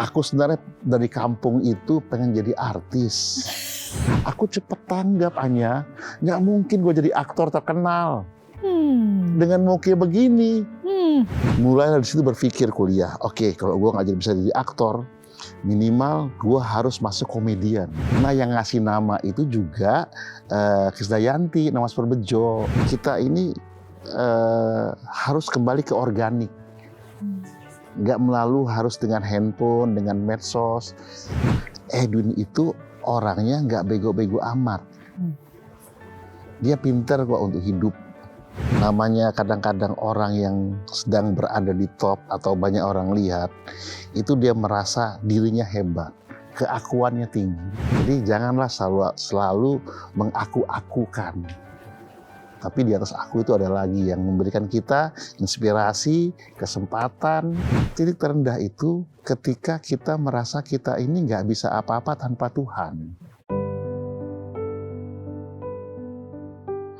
Aku sebenarnya dari kampung itu pengen jadi artis. Aku cepet tanggap, Anya. Nggak mungkin gue jadi aktor terkenal. Dengan muka begini. Mulai dari situ berpikir kuliah. Oke, kalau gue nggak bisa jadi aktor, minimal gue harus masuk komedian. Nah, yang ngasih nama itu juga Krisdayanti, nama Super Bejo. Kita ini harus kembali ke organik. Nggak melalui harus dengan handphone, dengan medsos. Edwin itu orangnya nggak bego-bego amat. Dia pintar kok untuk hidup. Namanya kadang-kadang orang yang sedang berada di top atau banyak orang lihat, itu dia merasa dirinya hebat, keakuannya tinggi. Jadi janganlah selalu mengaku-akukan. Tapi di atas aku itu ada lagi yang memberikan kita inspirasi, kesempatan. Titik terendah itu ketika kita merasa kita ini nggak bisa apa-apa tanpa Tuhan.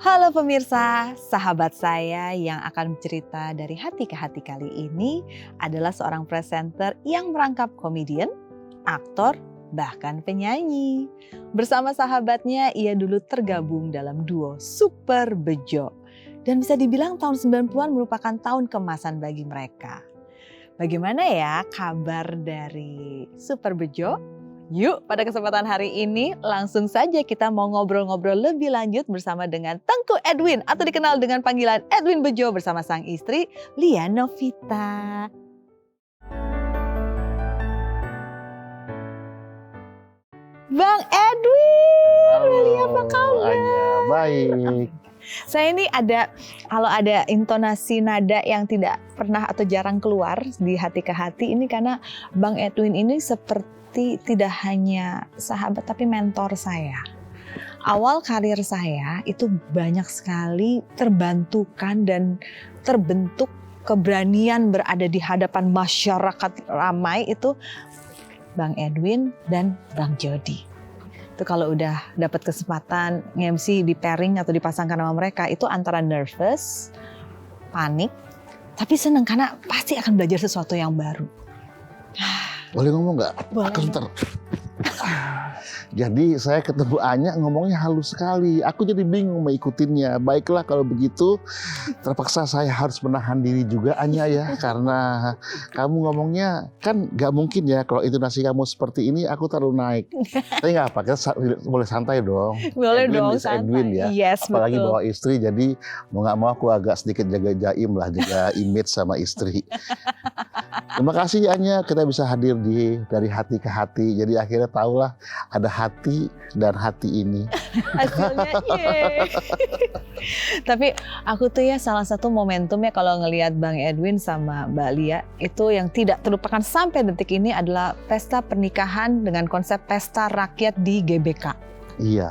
Halo pemirsa, sahabat saya yang akan bercerita dari hati ke hati kali ini adalah seorang presenter yang merangkap komedian, aktor, bahkan penyanyi. Bersama sahabatnya, ia dulu tergabung dalam duo Super Bejo. Dan bisa dibilang tahun 90-an merupakan tahun keemasan bagi mereka. Bagaimana ya kabar dari Super Bejo? Yuk, pada kesempatan hari ini langsung saja kita mau ngobrol-ngobrol lebih lanjut bersama dengan Tengku Edwin atau dikenal dengan panggilan Edwin Bejo bersama sang istri Lia Novita. Bang Edwin, Halo, apa kabar? Anya, baik. Saya ini kalau ada intonasi nada yang tidak pernah atau jarang keluar di hati ke hati ini karena Bang Edwin ini seperti tidak hanya sahabat tapi mentor saya. Awal karir saya itu banyak sekali terbantukan dan terbentuk keberanian berada di hadapan masyarakat ramai itu Bang Edwin dan Bang Jody. Itu kalau udah dapat kesempatan nge-MC di pairing atau dipasangkan sama mereka itu antara nervous, panik, tapi seneng karena pasti akan belajar sesuatu yang baru. Boleh ngomong nggak? Boleh. Aku sebentar. Jadi saya ketemu Anya ngomongnya halus sekali. Aku jadi bingung mau ikutinnya. Baiklah kalau begitu, terpaksa saya harus menahan diri juga Anya ya. Karena kamu ngomongnya kan nggak mungkin ya kalau intonasi kamu seperti ini aku terlalu naik. Tapi nggak apa, kita boleh santai dong. Boleh Edwin dong, is santai. Edwin ya. Yes, apalagi betul. bawa istri, jadi mau nggak mau aku agak sedikit jaga jaim lah, jaga image sama istri. Terima kasih Anya, kita bisa hadir dari hati ke hati. Jadi akhirnya tahulah ada hati dan hati ini. Hasilnya yeay. Tapi aku tuh ya salah satu momentum ya kalau ngelihat Bang Edwin sama Mbak Lia itu yang tidak terlupakan sampai detik ini adalah pesta pernikahan dengan konsep pesta rakyat di GBK. Iya.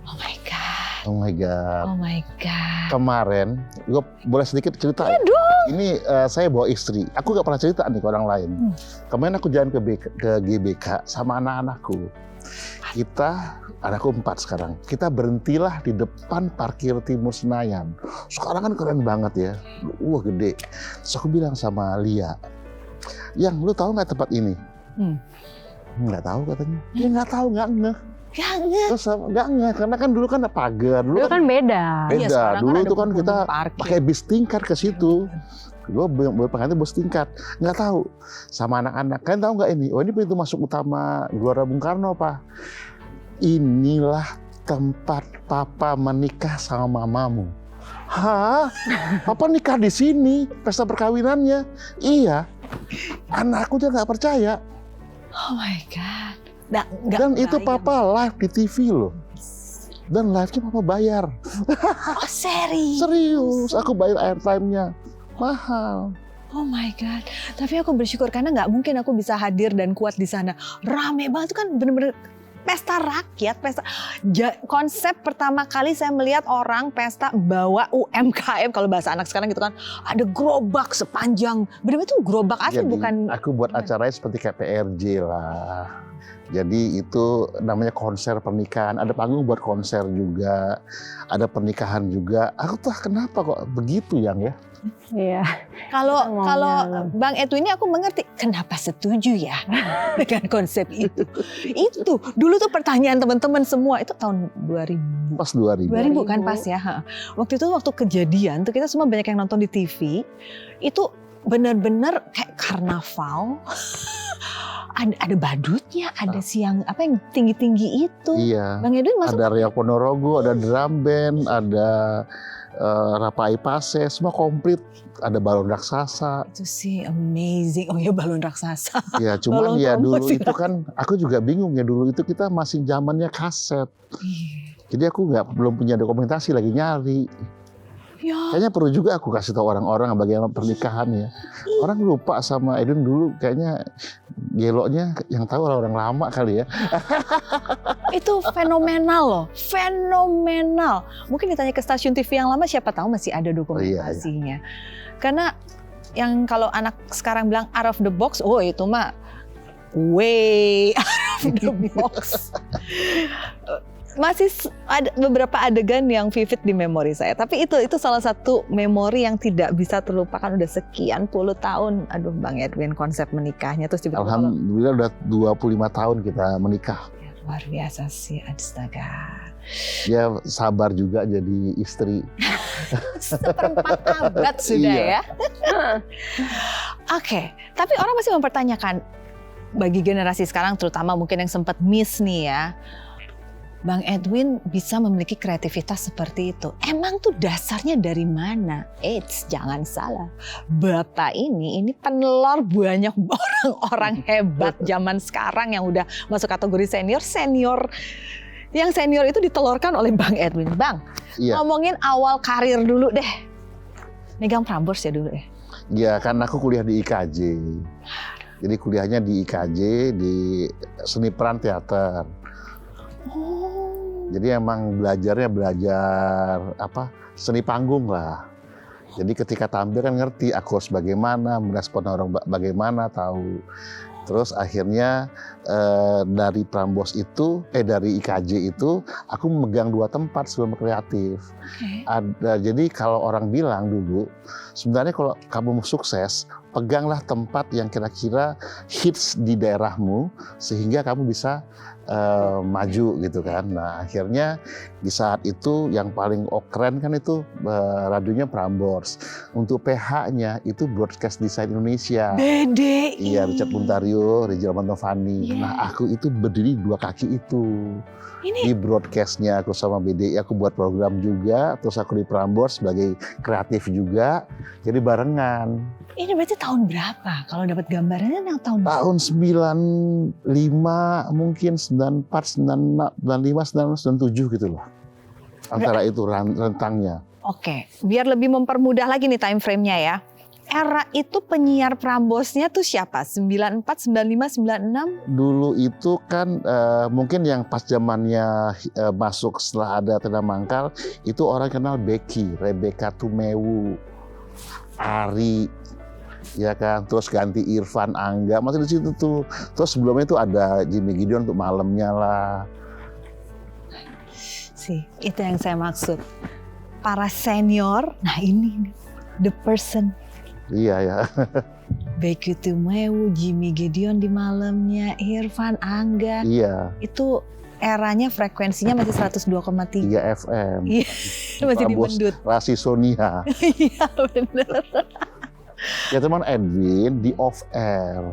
Oh my God. Oh my God. Oh my God. Kemarin, gue boleh sedikit cerita? Iya dong. Ini saya bawa istri. Aku gak pernah cerita nih ke orang lain. Kemarin aku jalan ke GBK sama anak-anakku. Anakku 4 sekarang. Kita berhentilah di depan parkir Timur Senayan. Sekarang kan keren banget ya. Wah gede. Terus aku bilang sama Lia, "Yang, lu tahu nggak tempat ini?" Nggak tahu katanya. Dia nggak tahu, nggak ngeh. Terus nggak ngeh, karena kan dulu kan ada pagar. Dulu kan beda. Iya, sekarang Dulu kan itu ada kan kita parkir. pakai bis tingkat ke situ. Gue berpengalaman bus tingkat, nggak tahu sama anak-anak. Kalian tahu nggak ini? Oh, ini pintu masuk utama Gelora Bung Karno, Pak. Inilah tempat Papa menikah sama mamamu. Hah? Papa nikah di sini? Pesta perkawinannya? Iya. Anakku dia nggak percaya. Oh my God. Dan itu Papa live di TV loh. Dan live-nya Papa bayar. Oh serius? Serius, aku bayar airtime-nya. Mahal. Oh my God. Tapi aku bersyukur karena nggak mungkin aku bisa hadir dan kuat di sana. Rame banget itu kan bener-bener pesta rakyat, konsep pertama kali saya melihat orang pesta bawa UMKM, kalau bahasa anak sekarang gitu kan, ada gerobak sepanjang, benar-benar itu gerobak asli. Jadi, bukan. Aku buat acaranya seperti kayak PRJ lah. Jadi itu namanya konser pernikahan, ada panggung buat konser juga, ada pernikahan juga. Aku tuh kenapa kok begitu yang ya? Iya. Kalau Bang Edwin ini aku mengerti kenapa setuju ya dengan konsep itu. Itu dulu tuh pertanyaan teman-teman semua itu tahun 2000. Pas 2000 kan pas ya. Waktu itu waktu kejadian tuh kita semua banyak yang nonton di TV. Itu benar-benar kayak karnaval. Ada badutnya, ada siang apa yang tinggi-tinggi itu. Iya. Bang Edwin masuk. Ada Riau Ponorogo, ada drum band, ada Rapai Pase, semua komplit. Ada balon raksasa. Itu sih amazing. Oh ya, balon raksasa. Ya cuman Balon ya dulu trompet itu kan, aku juga bingung ya, dulu itu kita masih zamannya kaset. Jadi aku belum punya dokumentasi, lagi nyari. Ya. Kayaknya perlu juga aku kasih tahu orang-orang bagaimana pernikahan ya. Orang lupa sama Edwin dulu, kayaknya geloknya yang tahu orang lama kali ya. Itu fenomenal loh, fenomenal. Mungkin ditanya ke stasiun TV yang lama, siapa tahu masih ada dokumentasinya. Iya. Karena yang kalau anak sekarang bilang out of the box, oh itu mah way out of the box. Masih ada beberapa adegan yang vivid di memori saya. Tapi itu salah satu memori yang tidak bisa terlupakan, udah sekian puluh tahun. Aduh Bang Edwin, konsep menikahnya terus tiba-tiba. Alhamdulillah udah 25 tahun kita menikah. Ya, luar biasa sih, astaga. Ya sabar juga jadi istri. Seperempat abad sudah ya. Oke, tapi orang masih mempertanyakan, bagi generasi sekarang terutama mungkin yang sempat miss nih ya, Bang Edwin bisa memiliki kreativitas seperti itu. Emang tuh dasarnya dari mana? Eits, jangan salah. Bapak ini penelor banyak orang-orang hebat zaman sekarang yang udah masuk kategori senior. Yang senior itu ditelorkan oleh Bang Edwin. Bang, ngomongin awal karir dulu deh. Megang Prambors ya dulu ya? Ya kan aku kuliah di IKJ. Jadi kuliahnya di IKJ, di seni peran teater. Jadi emang belajar seni panggung lah. Jadi ketika tampil kan ngerti aku harus bagaimana, merespon orang bagaimana, tahu. Terus akhirnya dari Prambors itu, dari IKJ itu, aku memegang 2 tempat sebelum kreatif. Jadi kalau orang bilang dulu, sebenarnya kalau kamu sukses, peganglah tempat yang kira-kira hits di daerahmu, sehingga kamu bisa maju gitu kan. Nah akhirnya di saat itu yang paling keren kan itu radionya Prambors. Untuk PH-nya itu Broadcast Design Indonesia. BDI. Iya, Richard Muntario, Rizal Mantovani. Yeah. Nah aku itu berdiri 2 kaki itu. Di broadcast-nya aku sama BDI, aku buat program juga. Terus aku di Prambors sebagai kreatif juga. Jadi barengan. Ini berarti tahun berapa? Kalau dapat gambarannya tahun 95 mungkin 94, 95, 97 gitu loh. Antara itu rentangnya. Oke, biar lebih mempermudah lagi nih time frame-nya ya. Era itu penyiar Prambosnya tuh siapa? 94, 95, 96? Dulu itu kan mungkin yang pas zamannya masuk setelah ada Tenda Mangkal, itu orang kenal Becky, Rebecca Tumewu, Ari, ya kan, terus ganti Irfan Angga, masih di situ tuh. Terus sebelumnya itu ada Jimmy Gideon untuk malamnya lah. Itu yang saya maksud. Para senior, nah ini the person. Iya ya. Becky Tumewu, Jimmy Gideon di malamnya, Irfan Angga. Iya. Itu eranya frekuensinya masih 102,3. Iya FM. Iya, masih dibendut. Rasi Sonia. Iya benar. Ya teman Edwin di off air,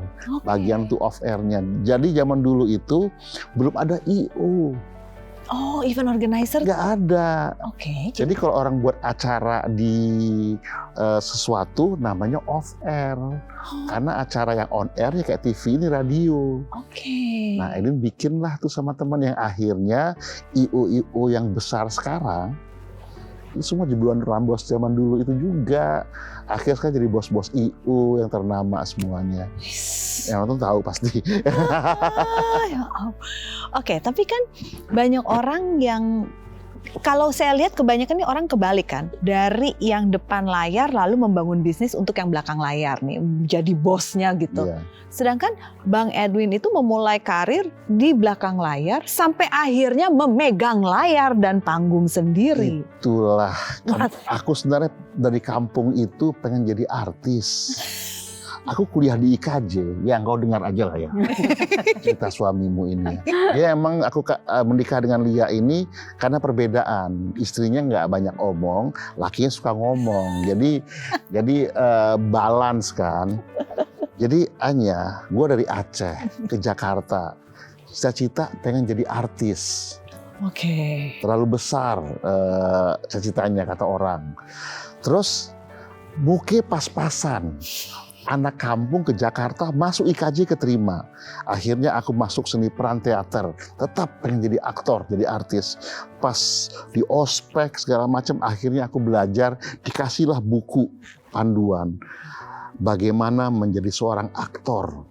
bagian tuh off airnya. Jadi zaman dulu itu belum ada IO. Oh, event organizer? Nggak ada. Oke. Jadi kalau orang buat acara di sesuatu namanya off air. Karena acara yang on air ya kayak TV ini radio. Oke. Nah ini bikinlah tuh sama teman yang akhirnya IO yang besar sekarang semua jebolan Rambos zaman dulu itu juga. Akhirnya sekarang jadi bos-bos IU yang ternama semuanya. Yang nonton tahu pasti. Ya ampun. Oke, tapi kan banyak orang yang, kalau saya lihat kebanyakan nih orang kebalik kan, dari yang depan layar lalu membangun bisnis untuk yang belakang layar nih, jadi bosnya gitu. Iya. Sedangkan Bang Edwin itu memulai karir di belakang layar sampai akhirnya memegang layar dan panggung sendiri. Itulah, aku sebenarnya dari kampung itu pengen jadi artis. Aku kuliah di IKJ, ya kau dengar aja lah ya cerita suamimu ini. Ya emang aku menikah dengan Lia ini karena perbedaan. Istrinya nggak banyak omong, lakinya suka ngomong. Jadi balance kan. Jadi Anya, gue dari Aceh ke Jakarta, cita-cita pengen jadi artis. Oke. Terlalu besar cita-citanya kata orang. Terus muke pas-pasan. Anak kampung ke Jakarta, masuk IKJ keterima. Akhirnya aku masuk seni peran teater. Tetap pengen jadi aktor, jadi artis. Pas di ospek segala macam, akhirnya aku belajar, dikasihlah buku panduan. Bagaimana menjadi seorang aktor.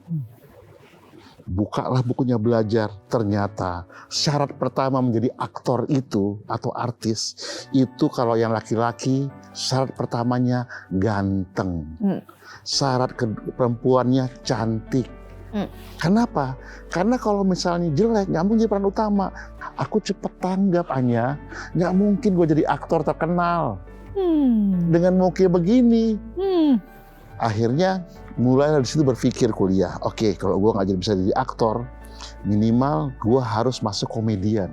Bukalah bukunya belajar, ternyata syarat pertama menjadi aktor itu atau artis itu kalau yang laki-laki syarat pertamanya ganteng, syarat perempuannya cantik. Kenapa? Karena kalau misalnya jelek nggak mungkin jadi peran utama. Aku cepet tanggap Anya, nggak mungkin gue jadi aktor terkenal dengan muka begini. Akhirnya mulai dari situ berpikir kuliah. Oke, kalau gue nggak bisa jadi aktor, minimal gue harus masuk komedian.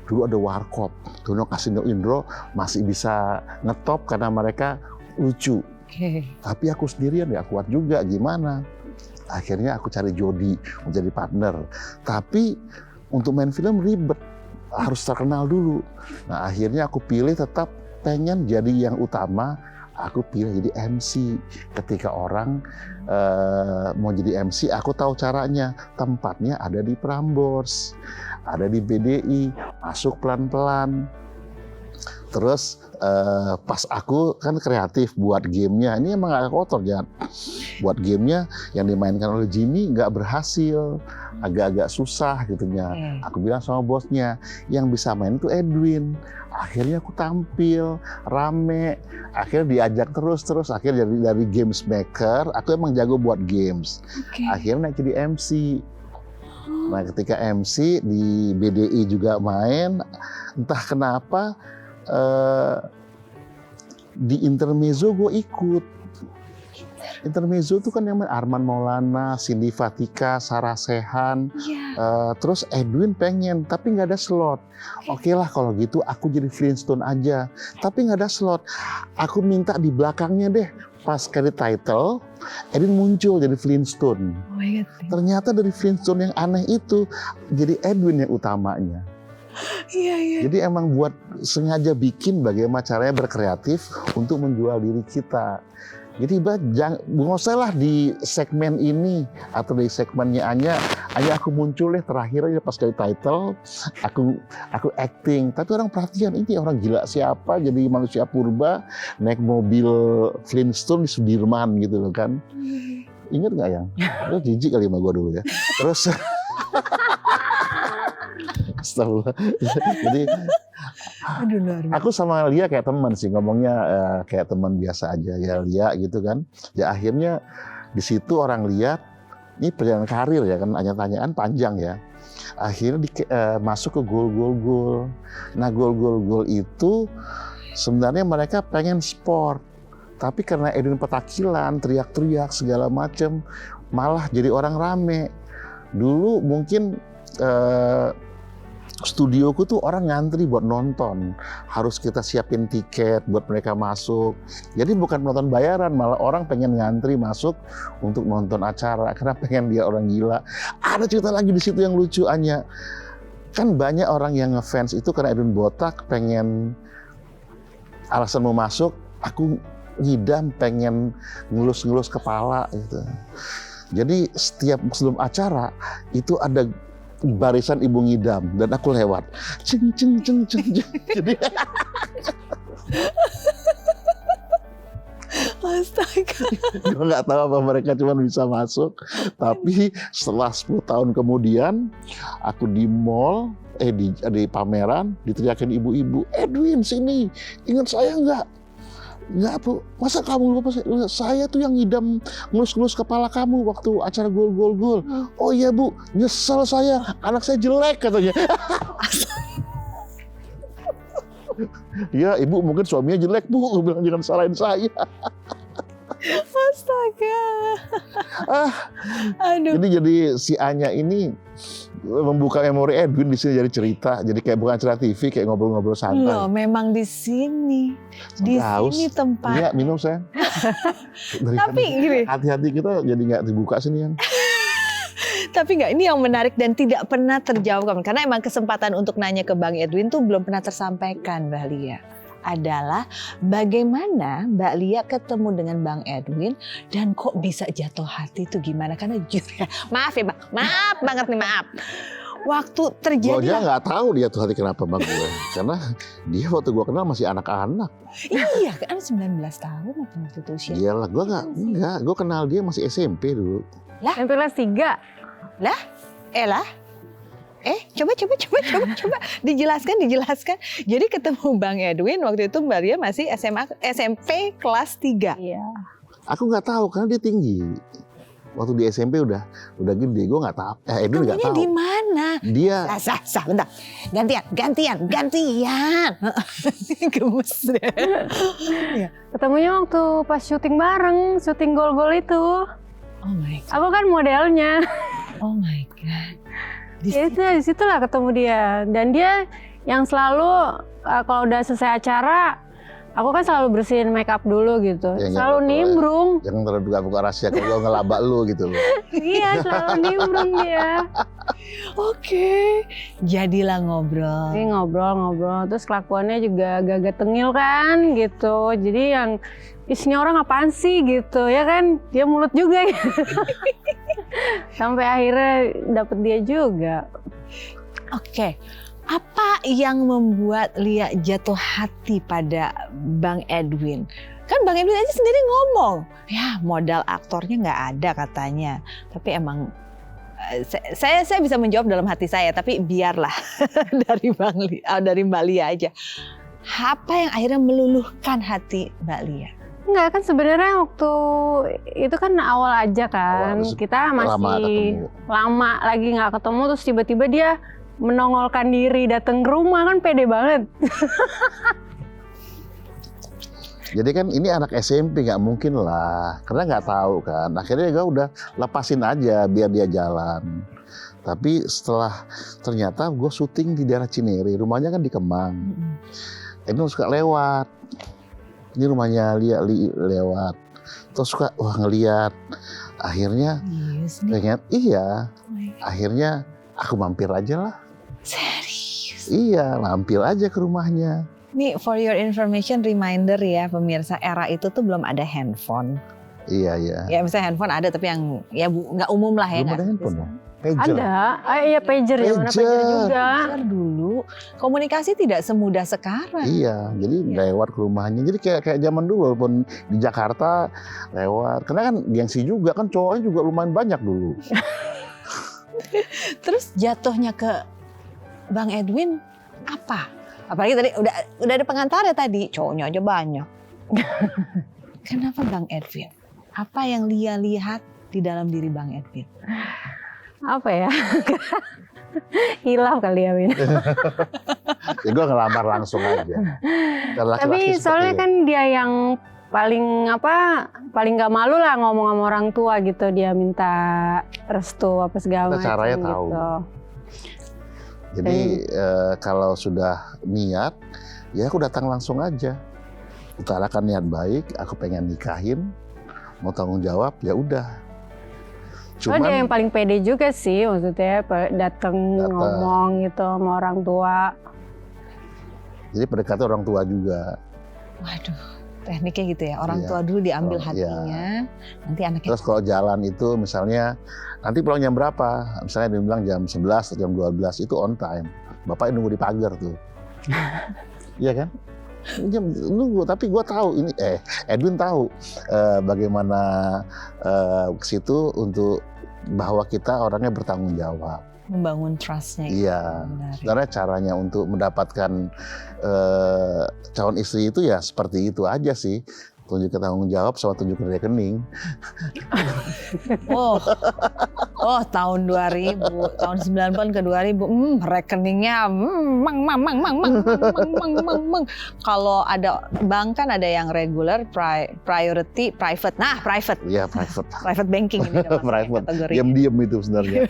Dulu ada Warkop, Dono Kasino Indro masih bisa ngetop karena mereka lucu. Tapi aku sendirian ya kuat juga, gimana? Akhirnya aku cari Jody menjadi partner. Tapi untuk main film ribet, harus terkenal dulu. Nah akhirnya aku pilih tetap pengen jadi yang utama. Aku pilih jadi MC. Ketika orang mau jadi MC, aku tahu caranya. Tempatnya ada di Prambors, ada di BDI, masuk pelan-pelan. Terus pas aku kan kreatif buat gamenya, ini emang agak kotor jangan. Buat gamenya yang dimainkan oleh Jimmy nggak berhasil, agak-agak susah gitunya. Aku bilang sama bosnya, yang bisa main itu Edwin. Akhirnya aku tampil, rame. Akhirnya diajak terus. Akhirnya dari games maker, aku emang jago buat games. Akhirnya naik jadi MC. Nah ketika MC di BDI juga main, entah kenapa di intermezzo gue ikut. Intermezzo itu kan yang main Arman Maulana, Cindy Fatika, Sarah Sehan, terus Edwin pengen, tapi nggak ada slot. Oke lah kalau gitu aku jadi Flintstone aja, tapi nggak ada slot. Aku minta di belakangnya deh, pas credit title, Edwin muncul jadi Flintstone. Ternyata dari Flintstone yang aneh itu, jadi Edwin yang utamanya. Jadi emang buat sengaja bikin bagaimana caranya berkreatif untuk menjual diri kita. Jadi nggak usah lah di segmen ini atau di segmennya Anya aku muncul deh terakhir aja pas dari title, aku acting. Tapi orang perhatian ini orang gila siapa jadi manusia purba naik mobil Flintstone di Sudirman gitu loh kan. Ingat nggak yang? Itu jijik kali sama gue dulu ya. Terus Astagfirullah. Jadi aku sama Lia kayak teman sih, ngomongnya kayak teman biasa aja ya Lia gitu kan. Ya akhirnya di situ orang lihat ini perjalanan karir ya kan, tanya-tanyaan panjang ya. Akhirnya masuk ke gol. Nah gol itu sebenarnya mereka pengen sport. Tapi karena Edwin petakilan, teriak-teriak segala macam, malah jadi orang rame. Dulu mungkin studioku tuh orang ngantri buat nonton, harus kita siapin tiket buat mereka masuk. Jadi bukan penonton bayaran, malah orang pengen ngantri masuk untuk nonton acara karena pengen dia orang gila. Ada cerita lagi di situ yang lucu Anya. Kan banyak orang yang ngefans itu karena Edwin botak, pengen alasan mau masuk, aku ngidam pengen ngelus-ngelus kepala gitu. Jadi setiap sebelum acara itu ada barisan ibu ngidam dan aku lewat ceng. Jadi Astaga. Gue nggak tahu apa mereka cuma bisa masuk. Tapi setelah 10 tahun kemudian, aku di mall, di pameran, diteriakin ibu-ibu, Edwin sini, ingat saya nggak? Nggak Bu, masa kamu lupa saya tuh yang ngidam ngelus-ngelus kepala kamu waktu acara gol. Oh iya Bu, nyesel saya, anak saya jelek katanya. Ya ibu mungkin suaminya jelek Bu, gue bilang jangan salahin saya. Astaga. Aduh. Jadi si Anya ini membuka memori Edwin di sini jadi cerita, jadi kayak bukan cerita TV, kayak ngobrol-ngobrol santai. Loh, memang di sini. Di sini tempat. Iya, minum sayang. Tapi gini. Hati-hati kita jadi nggak dibuka sini yang. Tapi nggak, ini yang menarik dan tidak pernah terjawab karena emang kesempatan untuk nanya ke Bang Edwin tuh belum pernah tersampaikan, Mbak Lia. Adalah bagaimana Mbak Lia ketemu dengan Bang Edwin dan kok bisa jatuh hati itu gimana? Karena jujur ya, maaf ya Bang, maaf banget nih, maaf. Waktu terjadi. Gue aja nggak tahu dia tuh hati kenapa Bang gue, karena dia waktu gue kenal masih anak-anak. Iya kan 19 tahun waktu itu usia. Iyalah, gue nggak, gue kenal dia masih SMP dulu. Lah, SMP kelas 3. Lah, coba dijelaskan. Jadi ketemu Bang Edwin waktu itu Mbak Lia masih SMP kelas 3. Iya. Aku nggak tahu karena dia tinggi. Waktu di SMP udah gede, gue nggak tahu. Edwin nggak tahu. Di mana? Dia. Sah, bentar. Gantian. Gemes deh. Ya. Ketemunya waktu pas syuting bareng, syuting gol-gol itu. Oh my God. Aku kan modelnya. Oh my God. Di situlah ketemu dia. Dan dia yang selalu kalau udah selesai acara, aku kan selalu bersihin make up dulu gitu. Ya, selalu nimbrung. Jangan terlalu buka rahasia kalau ngelaba lu gitu loh. Iya, selalu nimbrung dia. Oke. Jadilah ngobrol. Jadi ngobrol. Terus kelakuannya juga agak-agak tengil kan gitu. Jadi yang isinya orang apaan sih gitu ya kan. Dia mulut juga gitu. Sampai akhirnya dapet dia juga. Oke. Apa yang membuat Lia jatuh hati pada Bang Edwin? Kan Bang Edwin aja sendiri ngomong, ya modal aktornya nggak ada katanya. Tapi emang saya bisa menjawab dalam hati saya, tapi biarlah dari Mbak Lia aja. Apa yang akhirnya meluluhkan hati Mbak Lia? Enggak, kan sebenarnya waktu itu kan awal aja kan. Kita masih lama lagi nggak ketemu, terus tiba-tiba dia menongolkan diri datang ke rumah, kan pede banget. Jadi kan ini anak SMP, nggak mungkin lah, karena nggak tahu kan. Akhirnya gue udah lepasin aja biar dia jalan. Tapi setelah ternyata gue syuting di daerah Cinere, rumahnya kan di Kemang. Ini suka lewat. Ini rumahnya Lia lewat. Terus suka ngeliat. Akhirnya pengen, iya. Akhirnya aku mampir aja lah. Serius? Iya, mampir aja ke rumahnya. Nih for your information reminder ya pemirsa, era itu tuh belum ada handphone. Iya. Ya misalnya handphone ada tapi yang ya nggak umum lah ya. Belum ada handphone ya? Pager. Ada, iya pager ya, mana pager juga. Pager dulu, komunikasi tidak semudah sekarang. Iya, jadi lewat ke rumahnya. Jadi kayak zaman dulu, walaupun di Jakarta lewat. Karena kan gengsi juga kan, cowoknya juga lumayan banyak dulu. Terus jatuhnya ke Bang Edwin apa? Apalagi tadi udah ada pengantarnya tadi, cowoknya aja banyak. Kenapa Bang Edwin? Apa yang Lia lihat di dalam diri Bang Edwin? Apa ya? Hilaf kali ya, Win. Ya gue ngelamar langsung aja. Tapi soalnya kan dia yang paling nggak malu lah ngomong sama orang tua gitu. Dia minta restu apa segala macam caranya gitu. tahu. Jadi kalau sudah niat, ya aku datang langsung aja. Utarakan niat baik, aku pengen nikahin, mau tanggung jawab, ya udah. Cuman dia yang paling pede juga sih, maksudnya datang ngomong gitu sama orang tua. Jadi pendekatnya orang tua juga. Waduh, tekniknya gitu ya, orang tua dulu diambil hatinya, nanti anaknya. Terus kalau jalan itu misalnya, nanti pulang jam berapa? Misalnya dia bilang jam 11 atau jam 12, itu on time. Bapak nunggu di pagar tuh. Iya kan? nunggu. Tapi gue tahu ini, Edwin tahu bagaimana ke situ untuk bahwa kita orangnya bertanggung jawab. Membangun trust-nya. Iya, sebenarnya caranya untuk mendapatkan calon istri itu ya seperti itu aja sih. Tunjukin tanggung jawab sama tunjukin rekening. Tahun 2000, tahun 90 ke 2000, rekeningnya Kalau ada bank kan ada yang regular, priority, private. Nah, private. Iya, private. Private banking ini Private. kategori. Diam-diam itu sebenarnya.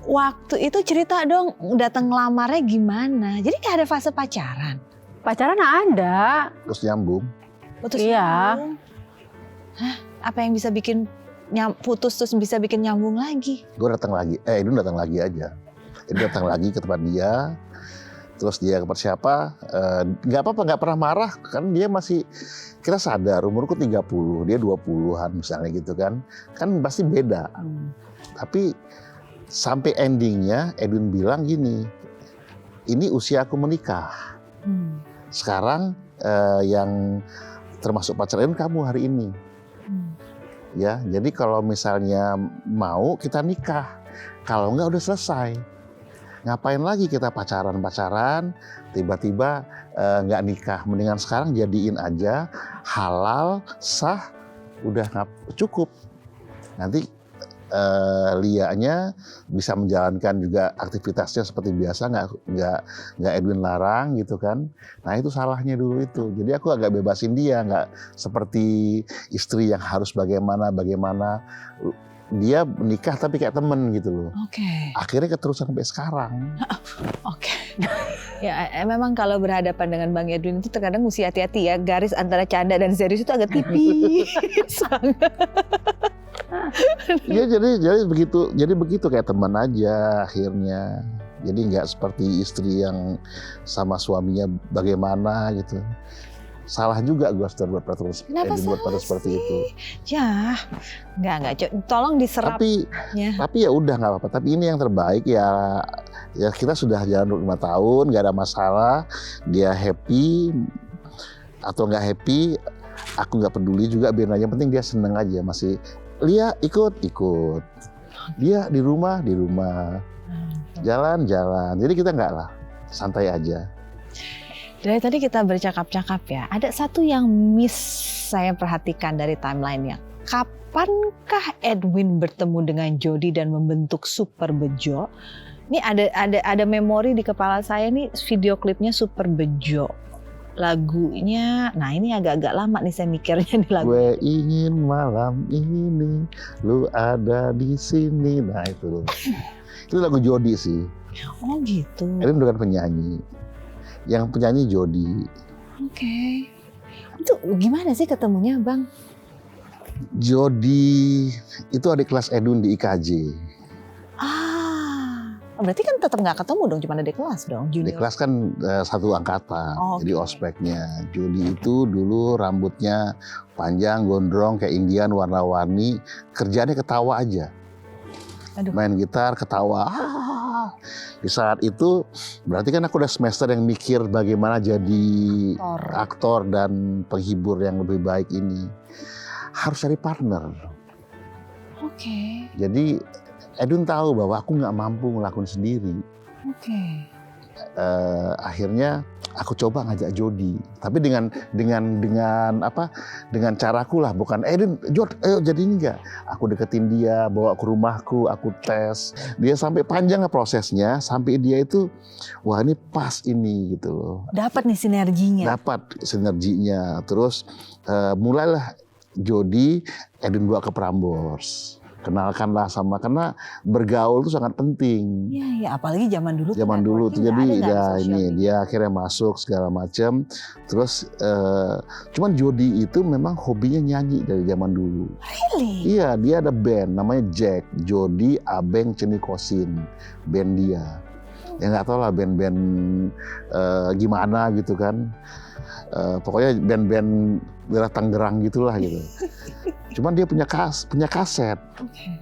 Waktu itu cerita dong, datang ngelamarnya gimana? Jadi kayak ada fase pacaran. Pacaran ada. Terus nyambung. Putus Iya. nyambung. Hah? Apa yang bisa bikin putus terus bisa bikin nyambung lagi? Gue datang lagi, Edwin datang lagi aja. Edwin datang lagi ke tempat dia. Terus dia ke siapa? Nggak apa-apa, nggak pernah marah. Kan dia masih, kita sadar umurku 30, dia 20-an misalnya gitu kan. Kan pasti beda. Tapi sampai endingnya Edwin bilang gini, ini usia aku menikah. Sekarang yang termasuk pacaran kamu hari ini. Ya, jadi kalau misalnya mau kita nikah. Kalau enggak udah selesai. Ngapain lagi kita pacaran, tiba-tiba nggak nikah. Mendingan sekarang jadiin aja, halal, sah, udah cukup. Nanti Lianya bisa menjalankan juga aktivitasnya seperti biasa, nggak Edwin larang gitu kan. Nah itu salahnya dulu itu. Jadi aku agak bebasin dia, nggak seperti istri yang harus bagaimana. Dia menikah tapi kayak temen gitu loh. Oke. Akhirnya keterusan sampai sekarang. Oke. Ya memang kalau berhadapan dengan Bang Edwin itu terkadang mesti hati-hati ya. Garis antara canda dan serius itu agak tipis. Ya jadi begitu kayak teman aja akhirnya. Jadi nggak seperti istri yang sama suaminya bagaimana gitu. Salah juga gue buat terus seperti itu. Ya, nggak. Tolong diserap. Tapi ya udah nggak apa-apa. Tapi ini yang terbaik ya kita sudah jalan 5 tahun, nggak ada masalah. Dia happy atau nggak happy, aku nggak peduli juga. Biar aja, penting dia seneng aja masih. Lia ikut. Dia di rumah. Jalan. Jadi kita nggak lah, santai aja. Dari tadi kita bercakap-cakap ya, ada satu yang saya perhatikan dari timeline-nya. Kapankah Edwin bertemu dengan Jody dan membentuk Super Bejo? Ini ada memori di kepala saya nih, video klipnya Super Bejo. Lagunya, nah ini agak-agak lama nih saya mikirnya di lagu. Gue ingin malam ini lu ada di sini. Nah itu lagu Jody sih. Oh gitu. Edwin bukan penyanyi. Yang penyanyi Jody. Oke. Itu gimana sih ketemunya Bang? Jody itu adik kelas Edwin di IKJ. Berarti kan tetap nggak ketemu dong, cuma adik kelas dong. Adik kelas kan satu angkatan, jadi ospeknya. Jody itu dulu rambutnya panjang, gondrong, kayak Indian, warna-warni. Kerjaannya ketawa aja. Main gitar, ketawa. Di saat itu berarti kan aku udah semester yang mikir bagaimana jadi aktor dan penghibur yang lebih baik ini. Harus cari partner. Oke. Jadi Edwin tahu bahwa aku nggak mampu ngelakuin sendiri. Oke. Akhirnya aku coba ngajak Jody, tapi dengan caraku lah, bukan Edwin, ayo jadi ini enggak. Aku deketin dia, bawa ke rumahku, aku tes. Dia sampai panjang prosesnya, sampai dia itu, wah ini pas ini gitu loh. Dapat nih sinerginya. Dapat sinerginya. Terus mulailah Jody, Edwin bawa ke Prambors. Kenalkanlah sama, karena bergaul itu sangat penting. Iya, apalagi zaman dulu. Zaman dulu tuh jadi ya ini dia akhirnya masuk segala macam. Terus cuman Jody itu memang hobinya nyanyi dari zaman dulu. Really? Iya, dia ada band namanya Jack, Jody, Abeng, Cenikosin, band dia. Ya nggak tahu lah band-band gimana gitu kan. Pokoknya band-band daerah Tangerang gitulah gitu. Cuman dia punya kaset. Okay.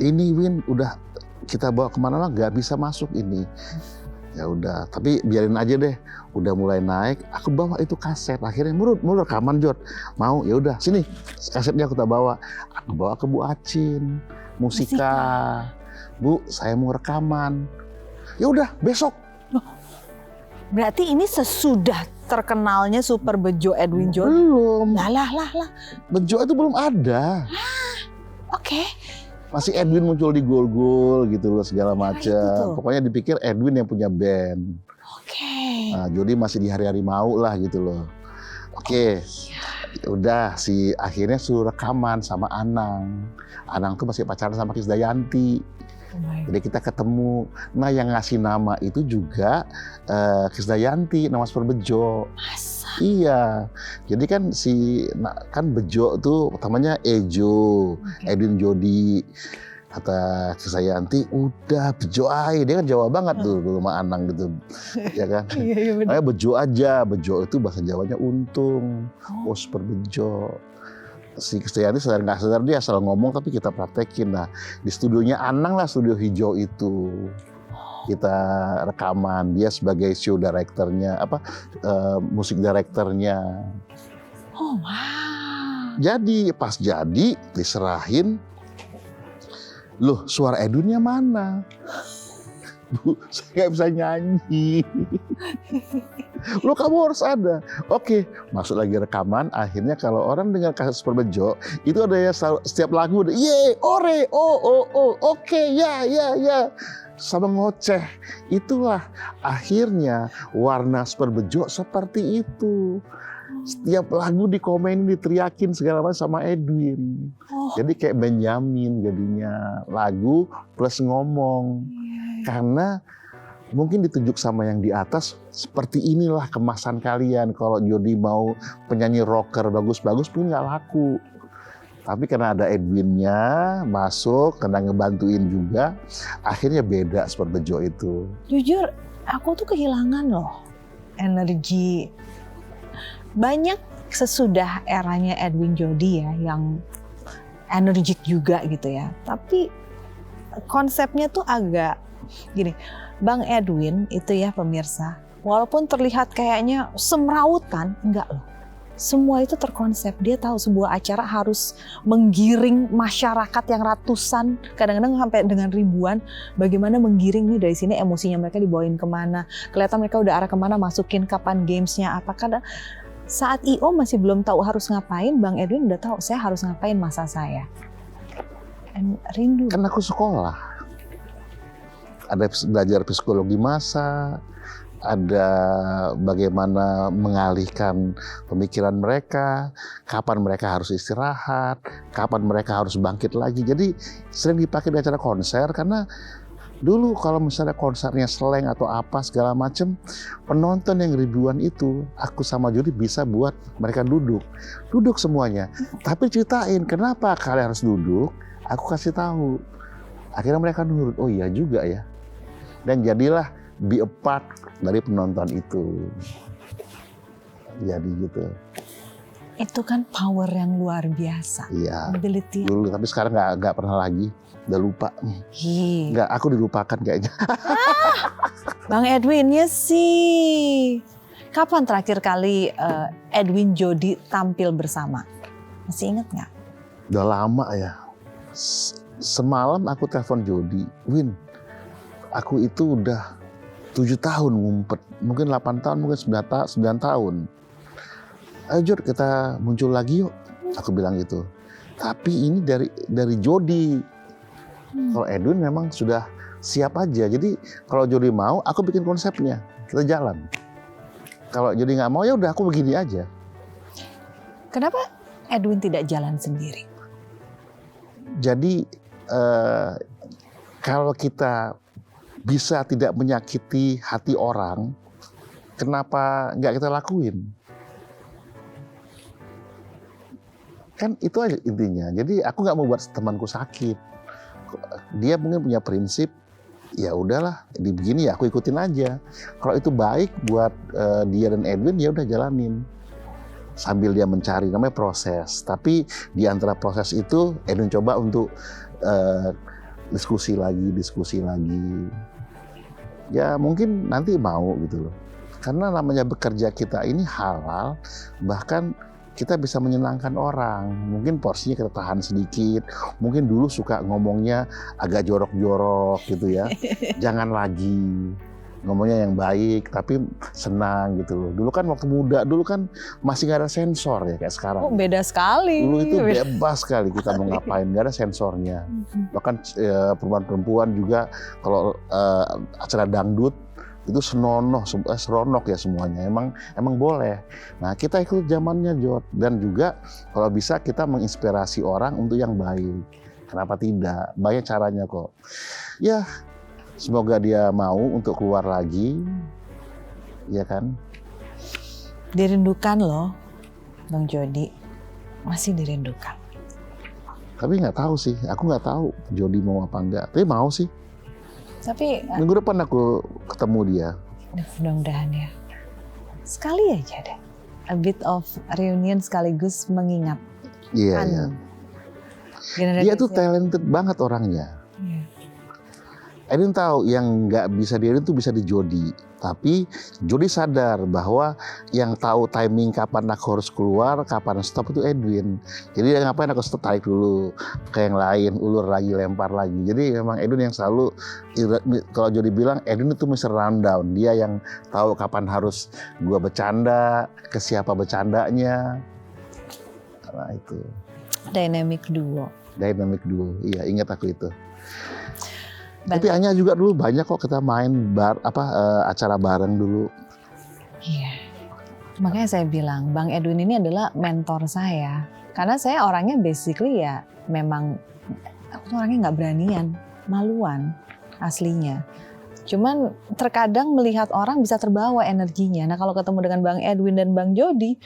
Ini Win udah kita bawa kemana-mana nggak bisa masuk ini. Ya udah, tapi biarin aja deh. Udah mulai naik, aku bawa itu kaset. Akhirnya mau rekaman Jod. Mau, ya udah sini kasetnya aku tak bawa. Aku bawa ke Bu Acin, Musika. Bu, saya mau rekaman. Ya udah, besok. Berarti ini sesudah terkenalnya Super Bejo Edwin Jodi? Belum. Lah. Bejo itu belum ada. Oke. Masih Edwin muncul di gol-gol gitu loh segala itu macam. tuh. Pokoknya dipikir Edwin yang punya band. Oke. Nah, Jodi masih di hari-hari mau lah gitu loh. Oke. Udah akhirnya suruh rekaman sama Anang. Anang tuh masih pacaran sama Krisdayanti. Oh my God. Jadi kita ketemu. Nah yang ngasih nama itu juga Krisdayanti, nama Super Bejo. Masa? Iya. Jadi kan kan Bejo tuh namanya Ejo, Edwin Jodi. Kata Krisdayanti, udah Bejo aja. Dia kan Jawa banget tuh sama Anang gitu. Ya kan? Iya benar. Makanya Bejo aja. Bejo itu bahasa Jawanya untung. Oh Super Bejo. Si Krisdayanti sadar nggak sadar dia asal ngomong tapi kita praktekin. Nah di studionya Anang lah, studio hijau itu kita rekaman. Dia sebagai show directornya, musik directornya. Oh wow. Jadi pas jadi diserahin, loh suara Edwinnya mana? Bu, saya nggak bisa nyanyi. Loh kamu harus ada. Oke, masuk lagi rekaman. Akhirnya kalau orang dengar kaset Super Bejo, itu ada ya setiap lagu, ye, ore, oke, ya. Sama ngoceh. Itulah akhirnya warna Super Bejo seperti itu. Setiap lagu dikomenin, diteriakin segala macam sama Edwin. Jadi kayak Benyamin jadinya, lagu plus ngomong. Karena mungkin ditunjuk sama yang di atas, seperti inilah kemasan kalian. Kalau Jodi mau penyanyi rocker bagus-bagus pun nggak laku. Tapi karena ada Edwinnya masuk, karena ngebantuin juga, akhirnya beda Super Bejo itu. Jujur, aku tuh kehilangan loh energi. Banyak sesudah eranya Edwin Jodi ya, yang energik juga gitu ya. Tapi konsepnya tuh agak gini, Bang Edwin itu ya pemirsa, walaupun terlihat kayaknya semrawutan, enggak loh. Semua itu terkonsep. Dia tahu sebuah acara harus menggiring masyarakat yang ratusan, kadang-kadang sampai dengan ribuan. Bagaimana menggiring nih dari sini, emosinya mereka dibawain kemana. Kelihatan mereka udah arah kemana, masukin kapan gamesnya apa. Kadang saat I.O masih belum tahu harus ngapain, Bang Edwin udah tahu saya harus ngapain masa saya. Rindu. Kan aku sekolah. Ada belajar psikologi masa, ada bagaimana mengalihkan pemikiran mereka, kapan mereka harus istirahat, kapan mereka harus bangkit lagi. Jadi sering dipakai di acara konser karena dulu kalau misalnya konsernya Slank atau apa segala macam, penonton yang ribuan itu, aku sama Jodi bisa buat mereka duduk semuanya. Tapi ceritain kenapa kalian harus duduk, aku kasih tahu. Akhirnya mereka nurut, oh iya juga ya. Dan jadilah be a part dari penonton itu. Jadi gitu. Itu kan power yang luar biasa. Iya. Ability. Dulu, tapi sekarang nggak pernah lagi. Udah lupa. Nggak, aku dilupakan kayaknya. Bang Edwinnya sih. Kapan terakhir kali Edwin Jodi tampil bersama? Masih ingat nggak? Udah lama ya. Semalam aku telepon Jodi, Win, aku itu udah 7 tahun ngumpet, mungkin 8 tahun, mungkin 9 tahun. Ayo Jod, kita muncul lagi yuk, aku bilang gitu. Tapi ini dari Jodi. Kalau Edwin memang sudah siap aja. Jadi kalau Jodi mau, aku bikin konsepnya, kita jalan. Kalau Jodi nggak mau, ya udah aku begini aja. Kenapa Edwin tidak jalan sendiri? Jadi kalau kita bisa tidak menyakiti hati orang, kenapa nggak kita lakuin? Kan itu aja intinya. Jadi aku nggak mau buat temanku sakit. Dia mungkin punya prinsip, ya udahlah, begini ya aku ikutin aja. Kalau itu baik buat dia dan Edwin, ya udah jalanin. Sambil dia mencari, namanya proses. Tapi di antara proses itu, Edwin coba untuk diskusi lagi. ya mungkin nanti mau gitu loh. Karena namanya bekerja kita ini halal, bahkan kita bisa menyenangkan orang. Mungkin porsinya kita tahan sedikit, mungkin dulu suka ngomongnya agak jorok-jorok gitu ya. Jangan lagi. Ngomongnya yang baik, tapi senang gitu loh. Dulu kan waktu muda, dulu kan masih nggak ada sensor ya kayak sekarang. Oh, beda sekali. Dulu itu bebas sekali kita mau ngapain, nggak ada sensornya. Bahkan perempuan-perempuan juga kalau acara dangdut itu seronok ya semuanya. Emang boleh. Nah kita ikut zamannya Jod, dan juga kalau bisa kita menginspirasi orang untuk yang baik. Kenapa tidak? Banyak caranya kok. Ya. Semoga dia mau untuk keluar lagi, ya kan? Dirindukan loh, Bang Jody, masih dirindukan. Tapi nggak tahu sih, aku nggak tahu Jody mau apa enggak. Tapi mau sih. Tapi minggu depan aku ketemu dia. Mudah-mudahan ya. Sekali aja deh, a bit of reunion sekaligus mengingat. Iya, iya. Dia tuh talented banget orangnya. Edwin tahu yang nggak bisa di Edwin tuh bisa di Jody. Tapi Jody sadar bahwa yang tahu timing kapan aku harus keluar, kapan stop itu Edwin. Jadi dia ngapain aku stop, tarik dulu ke yang lain, ulur lagi, lempar lagi. Jadi memang Edwin yang selalu, kalau Jody bilang Edwin itu Mr. Rundown. Dia yang tahu kapan harus gua bercanda, ke siapa bercandanya. Nah itu. Dynamic duo. Dynamic duo, iya ingat aku itu. Tapi Anya juga dulu banyak kok kita main acara bareng dulu. Iya. Makanya saya bilang Bang Edwin ini adalah mentor saya. Karena saya orangnya basically ya memang aku tuh orangnya nggak beranian, maluan aslinya. Cuman terkadang melihat orang bisa terbawa energinya. Nah kalau ketemu dengan Bang Edwin dan Bang Jody,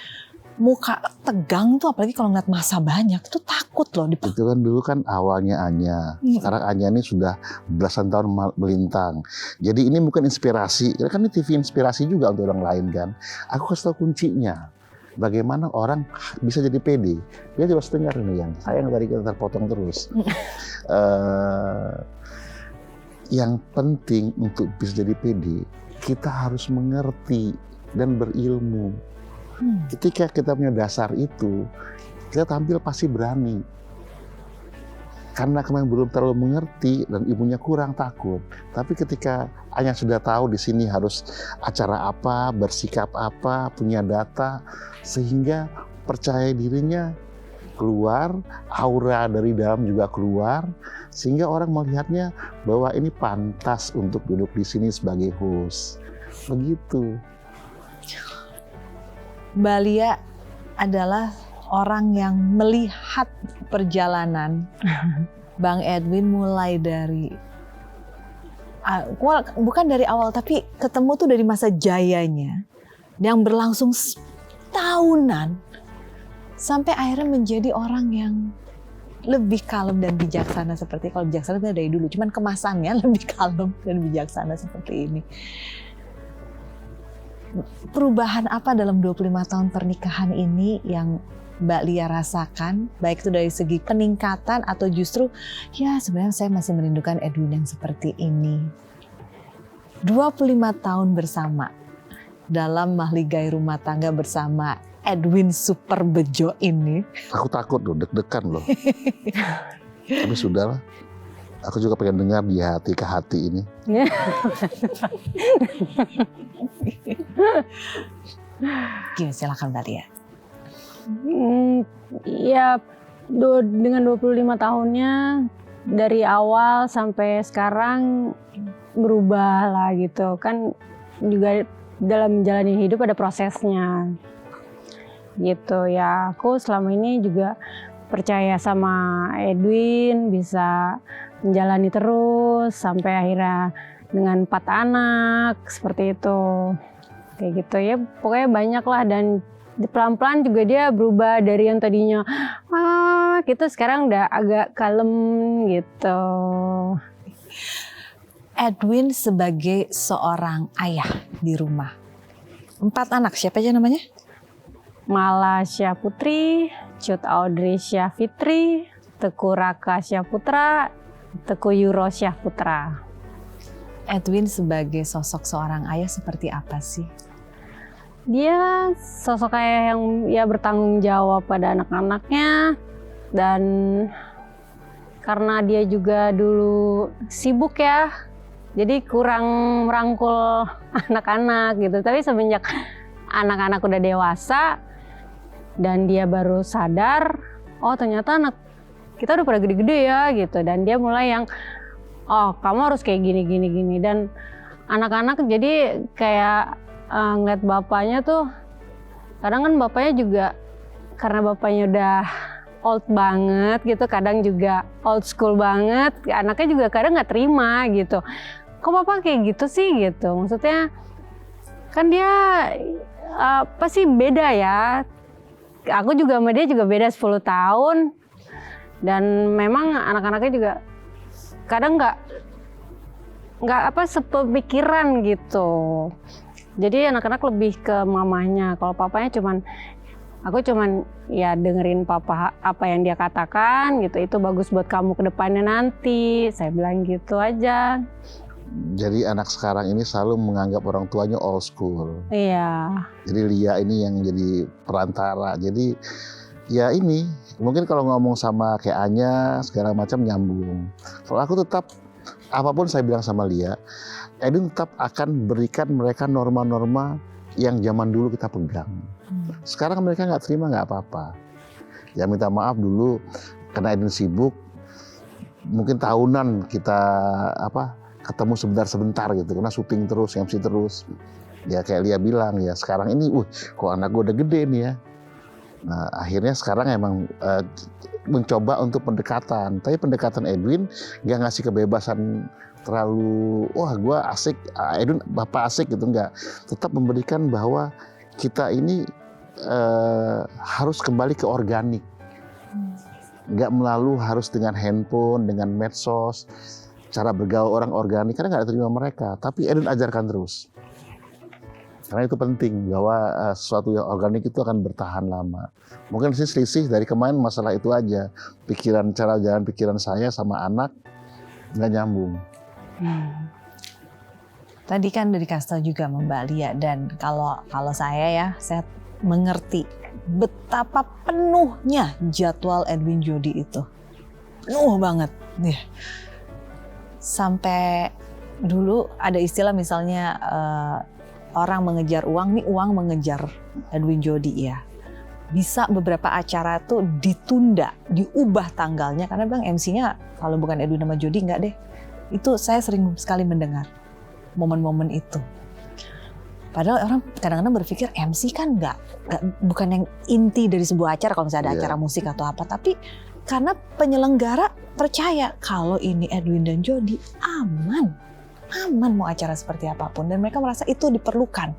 muka tegang tuh apalagi kalau ngeliat massa banyak itu takut loh. Itu kan dulu kan awalnya Anya. Sekarang Anya ini sudah belasan tahun melintang. Jadi ini bukan inspirasi. Kan ini TV inspirasi juga untuk orang lain kan. Aku kasih tahu kuncinya. Bagaimana orang bisa jadi pede. Dia juga harus dengar ini yang sayang tadi kita terpotong terus. Yang penting untuk bisa jadi pede, kita harus mengerti dan berilmu. Ketika kita punya dasar itu, kita tampil pasti berani. Karena kemarin belum terlalu mengerti dan ibunya kurang takut. Tapi ketika Anya sudah tahu di sini harus acara apa, bersikap apa, punya data, sehingga percaya dirinya keluar, aura dari dalam juga keluar, sehingga orang melihatnya bahwa ini pantas untuk duduk di sini sebagai host. Begitu. Mbak Lia adalah orang yang melihat perjalanan Bang Edwin mulai dari bukan dari awal tapi ketemu tuh dari masa jayanya yang berlangsung tahunan sampai akhirnya menjadi orang yang lebih kalem dan bijaksana seperti kalau bijaksana itu dari dulu, cuman kemasannya lebih kalem dan bijaksana seperti ini. Perubahan apa dalam 25 tahun pernikahan ini yang Mbak Lia rasakan, baik itu dari segi peningkatan atau justru ya sebenarnya saya masih merindukan Edwin yang seperti ini. 25 tahun bersama dalam mahligai rumah tangga bersama Edwin Super Bejo ini. Aku takut loh, deg-degan loh. Tapi sudahlah. Aku juga pengen dengar di hati ke hati ini. Gimana silakan Mbak Lia. Ya dengan 25 tahunnya dari awal sampai sekarang berubah lah gitu. Kan juga dalam menjalani hidup ada prosesnya. Gitu ya, aku selama ini juga percaya sama Edwin, bisa menjalani terus sampai akhirnya dengan 4 anak seperti itu, kayak gitu ya, pokoknya banyak lah. Dan pelan-pelan juga dia berubah dari yang tadinya gitu sekarang udah agak kalem gitu. Edwin sebagai seorang ayah di rumah, 4 anak, siapa aja namanya? Mala Syahputri, Cut Audrey Syahfitri, Teku Raka Syahputra, Teku Yuro Syahputra. Edwin sebagai sosok seorang ayah seperti apa sih? Dia sosok ayah yang ya bertanggung jawab pada anak-anaknya, dan karena dia juga dulu sibuk ya, jadi kurang merangkul anak-anak gitu. Tapi semenjak anak-anak udah dewasa dan dia baru sadar, oh ternyata anak kita udah pada gede-gede ya gitu, dan dia mulai yang oh kamu harus kayak gini. Dan anak-anak jadi kayak ngeliat bapaknya tuh, kadang kan bapaknya juga karena bapaknya udah old banget gitu, kadang juga old school banget, anaknya juga kadang nggak terima gitu. Kok papa kayak gitu sih gitu, maksudnya kan dia pasti beda ya. Aku juga sama dia juga beda 10 tahun, dan memang anak-anaknya juga kadang nggak sepemikiran gitu. Jadi anak-anak lebih ke mamanya. Kalau papanya aku cuman ya dengerin papa apa yang dia katakan gitu. Itu bagus buat kamu ke depannya nanti. Saya bilang gitu aja. Jadi anak sekarang ini selalu menganggap orang tuanya old school. Iya. Jadi Lia ini yang jadi perantara. Jadi ya ini mungkin kalau ngomong sama kayak Anya segala macam nyambung. Kalau aku tetap apapun saya bilang sama Lia, Edwin tetap akan berikan mereka norma-norma yang zaman dulu kita pegang. Sekarang mereka nggak terima nggak apa-apa. Ya minta maaf dulu karena Edwin sibuk. Mungkin tahunan kita ketemu sebentar gitu karena syuting terus, MC terus. Ya kayak Lia bilang ya sekarang ini, kok anak gue udah gede nih ya. Nah akhirnya sekarang emang mencoba untuk pendekatan. Tapi pendekatan Edwin nggak ngasih kebebasan terlalu gue asik, Edwin bapak asik gitu, enggak. Tetap memberikan bahwa kita ini harus kembali ke organik, nggak melalui harus dengan handphone, dengan medsos, cara bergaul orang organik karena nggak terima mereka. Tapi Edwin ajarkan terus, karena itu penting bahwa sesuatu yang organik itu akan bertahan lama. Mungkin sih selisih dari kemarin masalah itu aja, cara jalan pikiran saya sama anak nggak nyambung. Tadi kan dari Kastel juga Mbak Lia, dan kalau saya mengerti betapa penuhnya jadwal Edwin Jody itu. Penuh banget. Sampai dulu ada istilah misalnya orang mengejar uang, nih uang mengejar Edwin Jody ya. Bisa beberapa acara tuh ditunda, diubah tanggalnya karena bilang MC-nya kalau bukan Edwin sama Jody enggak deh. Itu saya sering sekali mendengar momen-momen itu. Padahal orang kadang-kadang berpikir MC kan bukan yang inti dari sebuah acara kalau misalnya ada acara musik atau apa, tapi karena penyelenggara percaya kalau ini Edwin dan Jody aman mau acara seperti apapun, dan mereka merasa itu diperlukan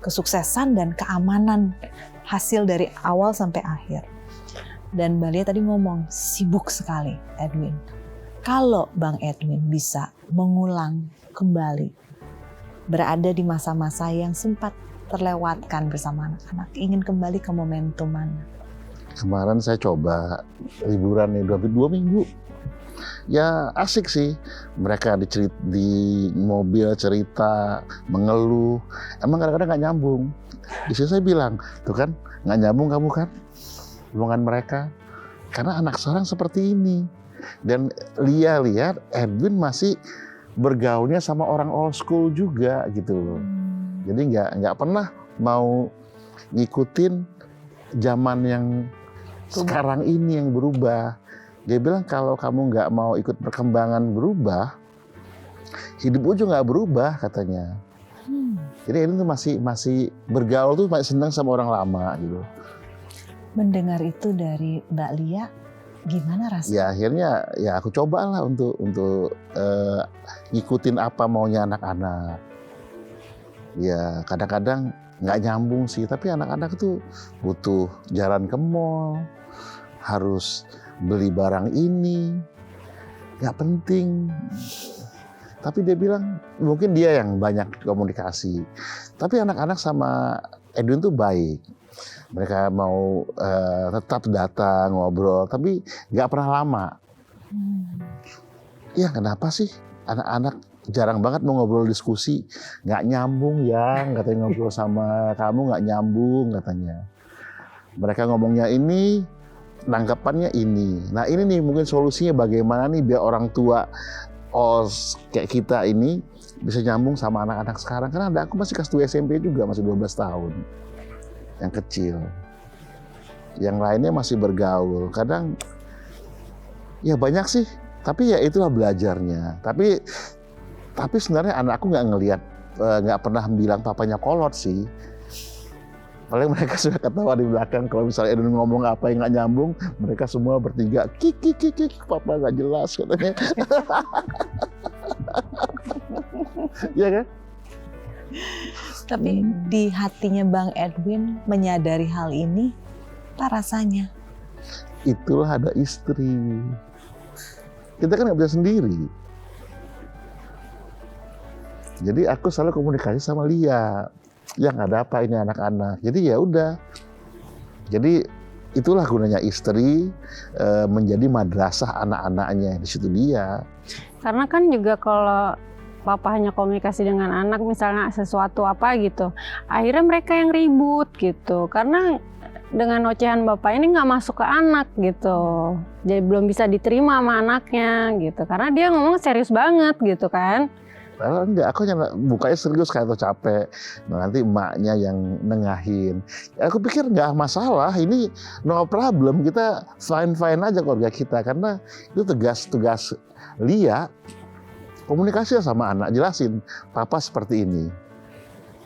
kesuksesan dan keamanan hasil dari awal sampai akhir. Dan Mbak Lia tadi ngomong sibuk sekali Edwin. Kalau Bang Edwin bisa mengulang kembali, berada di masa-masa yang sempat terlewatkan bersama anak-anak, ingin kembali ke momentum mana? Kemarin saya coba liburan nih 2 minggu. Ya asik sih, mereka di mobil cerita, mengeluh, emang kadang-kadang nggak nyambung. Di sini saya bilang, tuh kan nggak nyambung kamu kan, hubungan mereka, karena anak sekarang seperti ini. Dan Lia lihat Edwin masih bergaulnya sama orang old school juga gitu loh. Jadi nggak pernah mau ngikutin zaman yang sekarang ini yang berubah. Dia bilang kalau kamu nggak mau ikut perkembangan berubah, hidup juga nggak berubah katanya. Jadi ini tuh masih bergaul tuh masih senang sama orang lama gitu. Mendengar itu dari Mbak Lia, gimana rasanya? Ya akhirnya ya aku cobalah untuk ngikutin apa maunya anak-anak. Ya kadang-kadang nggak nyambung sih, tapi anak-anak tuh butuh jalan ke mall, harus beli barang ini, nggak penting. Tapi dia bilang mungkin dia yang banyak komunikasi. Tapi anak-anak sama Edwin tuh baik. Mereka mau tetap datang ngobrol, tapi nggak pernah lama. Ya kenapa sih anak-anak jarang banget mau ngobrol diskusi, nggak nyambung ya, katanya ngobrol sama kamu nggak nyambung katanya. Mereka ngomongnya ini, nanggapannya ini. Nah ini nih mungkin solusinya bagaimana nih biar orang tua kayak kita ini bisa nyambung sama anak-anak sekarang. Karena aku masih kelas 2 SMP juga, masih 12 tahun. Yang kecil. Yang lainnya masih bergaul. Kadang ya banyak sih, tapi ya itulah belajarnya. Tapi sebenarnya anakku nggak pernah bilang papanya kolot sih. Paling mereka sudah ketawa di belakang kalau misalnya Edwin ngomong apa yang nggak nyambung, mereka semua bertiga kik, papa nggak jelas katanya. Iya kan? Tapi di hatinya Bang Edwin menyadari hal ini, apa rasanya? Itulah ada istri. Kita kan nggak bisa sendiri. Jadi aku selalu komunikasi sama Lia. Ya nggak ada apa ini anak-anak. Jadi ya udah. Jadi itulah gunanya istri, menjadi madrasah anak-anaknya, di situ dia. Karena kan juga kalau papa hanya komunikasi dengan anak misalnya sesuatu apa gitu, akhirnya mereka yang ribut gitu. Karena dengan ocehan bapak ini nggak masuk ke anak gitu, jadi belum bisa diterima sama anaknya gitu. Karena dia ngomong serius banget gitu kan. Enggak, aku bukanya serius kayak tuh capek. Nah, nanti emaknya yang nengahin. Ya, aku pikir nggak masalah, ini no problem, kita fine aja keluarga kita. Karena itu tugas Lia, komunikasi sama anak, jelasin papa seperti ini,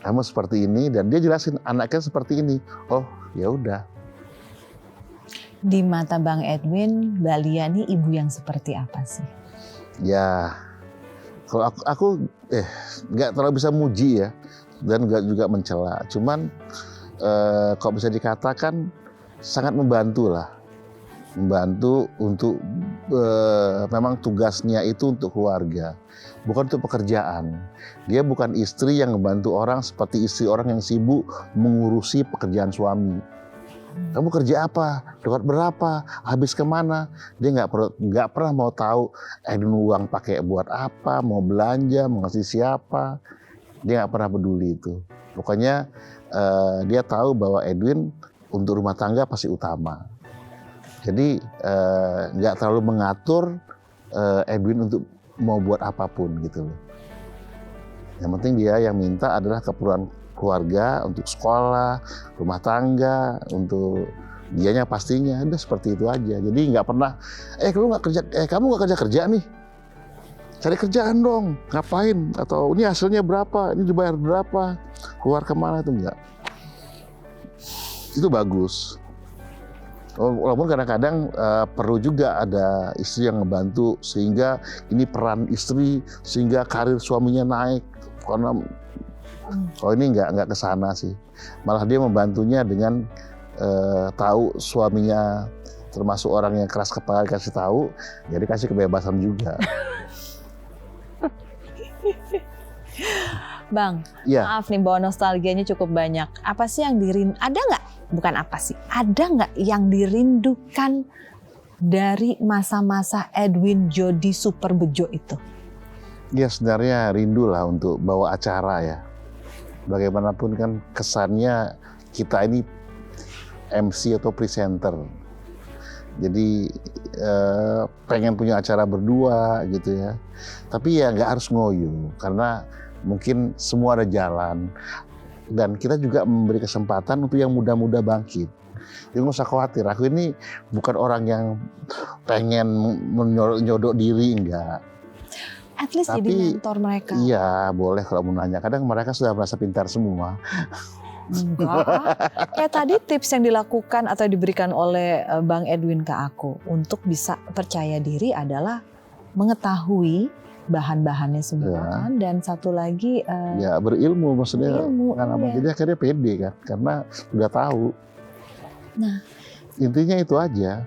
kamu seperti ini, dan dia jelasin anaknya seperti ini. Oh ya udah. Di mata Bang Edwin, Mbak Lia ini ibu yang seperti apa sih? Ya, kalau aku nggak terlalu bisa muji ya, dan nggak juga mencela. Cuman kalau bisa dikatakan sangat membantu lah, membantu untuk memang tugasnya itu untuk keluarga, bukan untuk pekerjaan. Dia bukan istri yang membantu orang seperti istri orang yang sibuk mengurusi pekerjaan suami. Kamu kerja apa? Dapat berapa? Habis kemana? Dia nggak pernah mau tahu Edwin uang pakai buat apa, mau belanja, mau ngasih siapa. Dia nggak pernah peduli itu. Pokoknya dia tahu bahwa Edwin untuk rumah tangga pasti utama. Jadi nggak terlalu mengatur Edwin untuk mau buat apapun gitu loh. Yang penting dia yang minta adalah keperluan keluarga, untuk sekolah, rumah tangga, untuk dianya pastinya. Udah seperti itu aja. Jadi nggak pernah, kamu nggak kerja nih, cari kerjaan dong, ngapain? Atau ini hasilnya berapa? Ini dibayar berapa? Keluar kemana? Itu enggak. Itu bagus. Walaupun kadang-kadang perlu juga ada istri yang ngebantu, sehingga ini peran istri, sehingga karir suaminya naik. Karena kalau ini nggak ke sana sih, malah dia membantunya dengan tahu suaminya termasuk orang yang keras kepala, dikasih tahu, jadi kasih kebebasan juga. Bang, ya. Maaf nih bawa nostalgianya cukup banyak. Apa sih yang ada nggak? Bukan apa sih, ada nggak yang dirindukan dari masa-masa Edwin Jody Super Bejo itu? Ya sebenarnya rindu lah untuk bawa acara ya. Bagaimanapun kan kesannya kita ini MC atau presenter. Jadi pengen punya acara berdua gitu ya. Tapi ya nggak harus ngoyo, karena mungkin semua ada jalan. Dan kita juga memberi kesempatan untuk yang muda-muda bangkit. Jadi nggak usah khawatir, aku ini bukan orang yang pengen menyodok diri, enggak. At least Tapi, jadi mentor mereka. Iya, boleh kalau mau nanya. Kadang mereka sudah merasa pintar semua. Enggak. Kayak tadi tips yang dilakukan atau diberikan oleh Bang Edwin ke aku untuk bisa percaya diri adalah mengetahui bahan-bahannya semua kan, dan satu lagi ya berilmu, maksudnya pengalaman. Iya. Jadi akhirnya pede kan, karena udah tahu. Nah, intinya itu aja.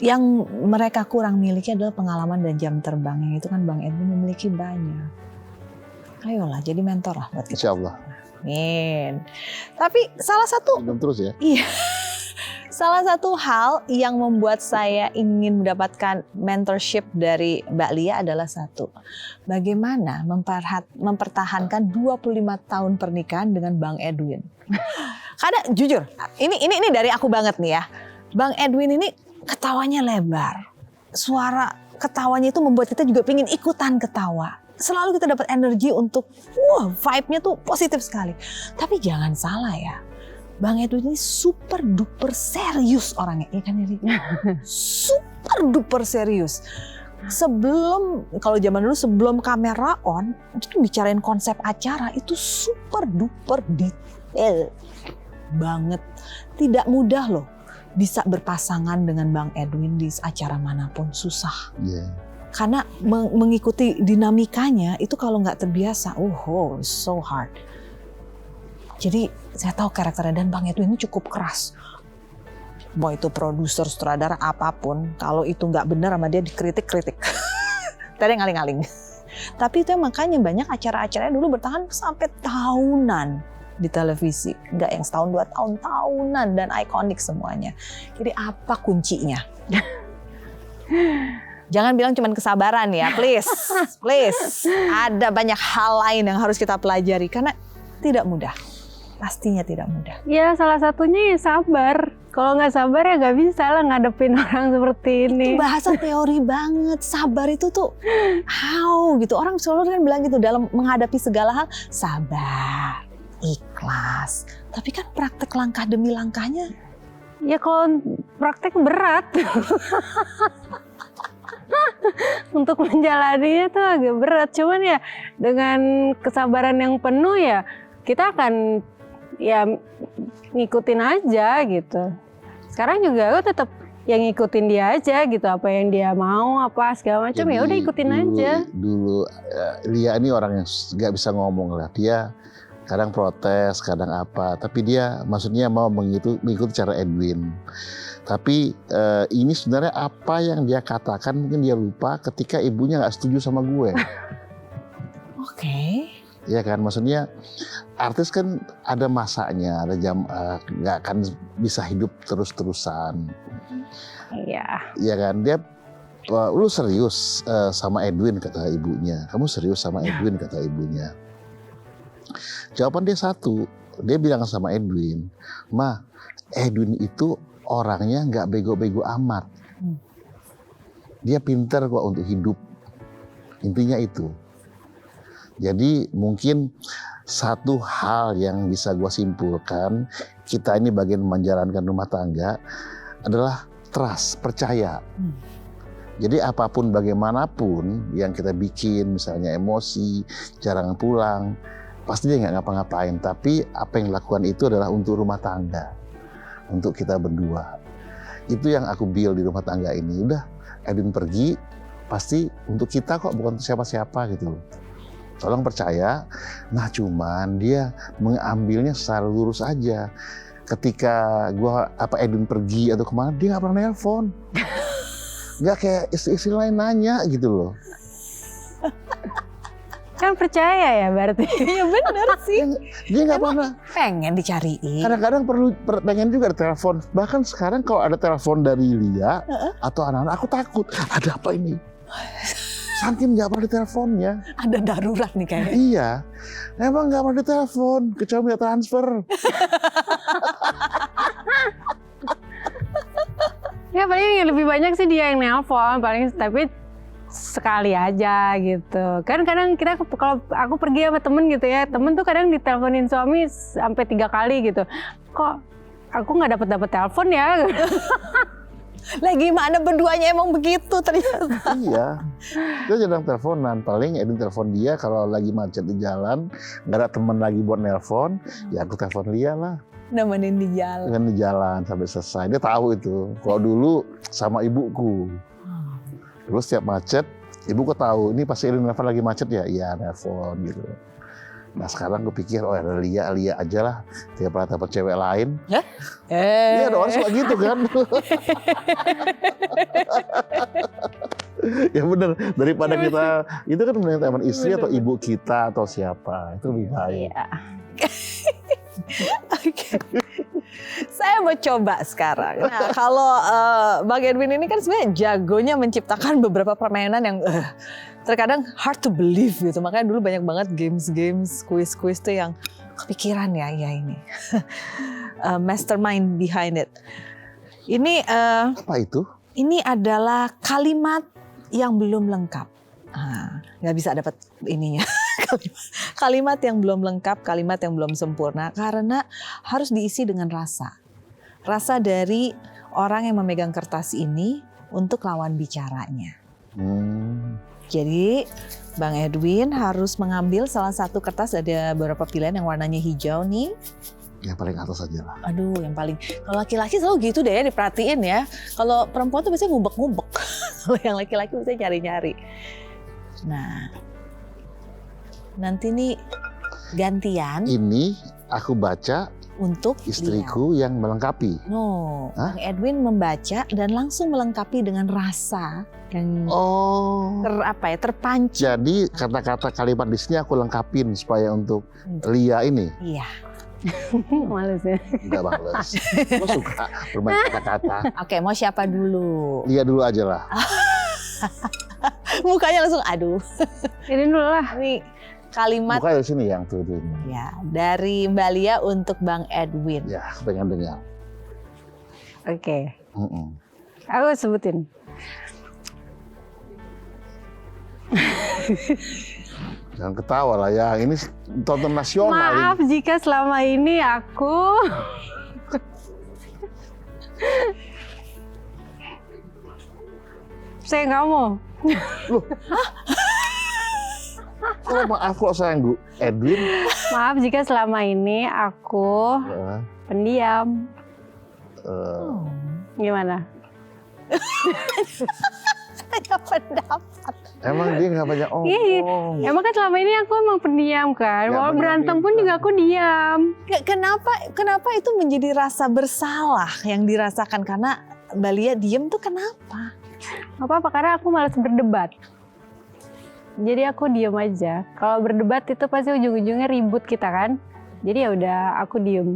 Yang mereka kurang miliki adalah pengalaman dan jam terbang, yang itu kan Bang Edwin memiliki banyak. Ayolah jadi mentor lah buat kita. Insya Allah. Amin. Tapi salah satu Terus ya. Iya. Salah satu hal yang membuat saya ingin mendapatkan mentorship dari Mbak Lia adalah satu. Bagaimana mempertahankan 25 tahun pernikahan dengan Bang Edwin. Karena jujur, ini dari aku banget nih ya. Bang Edwin ini ketawanya lebar. Suara ketawanya itu membuat kita juga pengen ikutan ketawa. Selalu kita dapat energi untuk, vibe-nya tuh positif sekali. Tapi jangan salah ya. Bang Edwin ini super duper serius orangnya, ya kan Eri? Super duper serius. Kalau zaman dulu sebelum kamera on, itu bicarain konsep acara itu super duper detail banget. Tidak mudah loh bisa berpasangan dengan Bang Edwin di acara manapun, susah. Yeah. Karena mengikuti dinamikanya itu kalau nggak terbiasa, so hard. Jadi saya tahu karakternya dan Bang Edwin ini cukup keras. Mau itu produser, sutradara, apapun. Kalau itu nggak benar sama dia dikritik-kritik. Tadi ngaling-ngaling. Tapi itu makanya banyak acara-acaranya dulu bertahan sampai tahunan di televisi. Nggak yang setahun 2 tahun, tahunan dan ikonik semuanya. Jadi apa kuncinya? Jangan bilang cuma kesabaran ya, please. Ada banyak hal lain yang harus kita pelajari karena tidak mudah. Pastinya tidak mudah. Ya salah satunya ya sabar. Kalau nggak sabar ya nggak bisa lah ngadepin orang seperti ini. Itu bahasa teori banget. Sabar itu tuh how gitu. Orang selalu kan bilang gitu dalam menghadapi segala hal. Sabar, ikhlas. Tapi kan praktek langkah demi langkahnya. Ya kalau praktek berat. Untuk menjalaninya tuh agak berat. Cuman ya dengan kesabaran yang penuh ya kita akan ya ngikutin aja gitu. Sekarang juga aku tetap yang ngikutin dia aja gitu, apa yang dia mau apa segala macam ya udah ikutin aja. Dulu Lia ini orang yang nggak bisa ngomong lah, dia kadang protes, kadang apa, tapi dia maksudnya mau mengikuti cara Edwin. Tapi ini sebenarnya apa yang dia katakan mungkin dia lupa ketika ibunya nggak setuju sama gue. Oke. Ya kan, maksudnya artis kan ada masanya, ada jam, nggak akan bisa hidup terus-terusan. Iya. Ya kan, dia, lu serius sama Edwin kata ibunya, kamu serius sama Edwin kata ibunya. Jawaban dia satu, dia bilang sama Edwin, Ma, Edwin itu orangnya nggak bego-bego amat. Dia pinter kok untuk hidup, intinya itu. Jadi mungkin satu hal yang bisa gue simpulkan, kita ini bagian menjalankan rumah tangga adalah trust, percaya. Jadi apapun bagaimanapun yang kita bikin, misalnya emosi, jarang pulang, pasti dia nggak ngapa-ngapain. Tapi apa yang dilakukan itu adalah untuk rumah tangga, untuk kita berdua. Itu yang aku build di rumah tangga ini. Udah, Edwin pergi, pasti untuk kita kok, bukan untuk siapa-siapa gitu. Tolong percaya. Nah cuman dia mengambilnya secara lurus aja. Ketika Edwin pergi atau kemana, dia nggak pernah nelpon. Nggak kayak istri-istri lain nanya gitu loh. Kan percaya ya berarti. Iya bener sih. Dia nggak pernah. Pengen dicariin. Kadang-kadang pengen juga ada telepon. Bahkan sekarang kalau ada telepon dari Lia atau anak-anak, aku takut. Ada apa ini? Saking nggak pernah diteleponnya. Ada darurat nih kayaknya. Iya, emang nggak pernah ditelepon, kecuali minta transfer. Ya paling lebih banyak sih dia yang nelpon, paling tapi sekali aja gitu. Kan kadang kita kalau aku pergi sama temen gitu ya, temen tuh kadang diteleponin suami sampai 3 kali gitu. Kok aku nggak dapet telepon ya? Lagi mana berduanya emang begitu ternyata. Iya, dia jarang teleponan. Paling Edwin telepon dia kalau lagi macet di jalan, nggak ada teman lagi buat nelpon, ya aku telepon Lia lah. Nemenin di jalan. Dengan di jalan sampai selesai. Dia tahu itu. Kalau dulu sama ibuku, terus setiap macet, ibuku tahu ini pasti Edwin nelpon lagi macet ya, iya nelpon gitu. Nah sekarang gue pikir, oh ada Lia aja lah. Dia pernah telepon cewek lain. Ya? Iya ada orang suka gitu kan. Ya bener, daripada kita, itu kan mending telepon istri atau ibu kita atau siapa. Itu lebih baik. Iya. Oke. Saya mau coba sekarang. Nah, kalau Bang Edwin ini kan sebenarnya jagonya menciptakan beberapa permainan yang terkadang hard to believe gitu. Makanya dulu banyak banget games-games, quiz-quiz tuh yang kepikiran ya ini. Mastermind behind it. Ini Apa itu? ini adalah kalimat yang belum lengkap. Nggak bisa dapat ininya. Kalimat yang belum lengkap, kalimat yang belum sempurna karena harus diisi dengan rasa. Rasa dari orang yang memegang kertas ini untuk lawan bicaranya. Jadi Bang Edwin harus mengambil salah satu kertas, ada beberapa pilihan yang warnanya hijau nih. Yang paling atas aja lah. Aduh, yang paling, kalau laki-laki selalu gitu deh ya, diperhatiin ya. Kalau perempuan tuh biasanya ngumbek-ngumbek. Kalau yang laki-laki biasanya nyari-nyari. Nah, nanti nih gantian. Ini aku baca Untuk istriku yang melengkapi. No, Hah? Bang Edwin membaca dan langsung melengkapi dengan rasa yang Oh. terpancing. Jadi kata-kata kalimat di sini aku lengkapin supaya untuk Lia ini. Iya. Males ya. Enggak males. Gue suka bermain kata-kata. Oke, mau siapa dulu? Lia dulu aja lah. Mukanya langsung aduh. Ini dulu lah. Ini kalimat Buka dari sini yang tuh ini. ya dari Mbak Lia untuk Bang Edwin. Ya, pengen dengar. Oke. Mm-mm. Aku sebutin. Jangan ketawa lah ya. Ini tonton nasional. Maaf jika selama ini aku saya nggak mau. Oh, maaf kok sayang Edwin. Maaf jika selama ini aku Eh, pendiam. eh, Gimana? Ada pendapat. emang dia nggak banyak Iya, omong. emang kan selama ini aku emang pendiam kan. Nggak Mau banyak berantem pun minta. juga aku diam. Kenapa itu menjadi rasa bersalah yang dirasakan karena Mbak Lia diem tuh kenapa? Apa karena aku malas berdebat. Jadi aku diam aja. Kalau berdebat itu pasti ujung-ujungnya ribut kita kan. Jadi ya udah aku diem.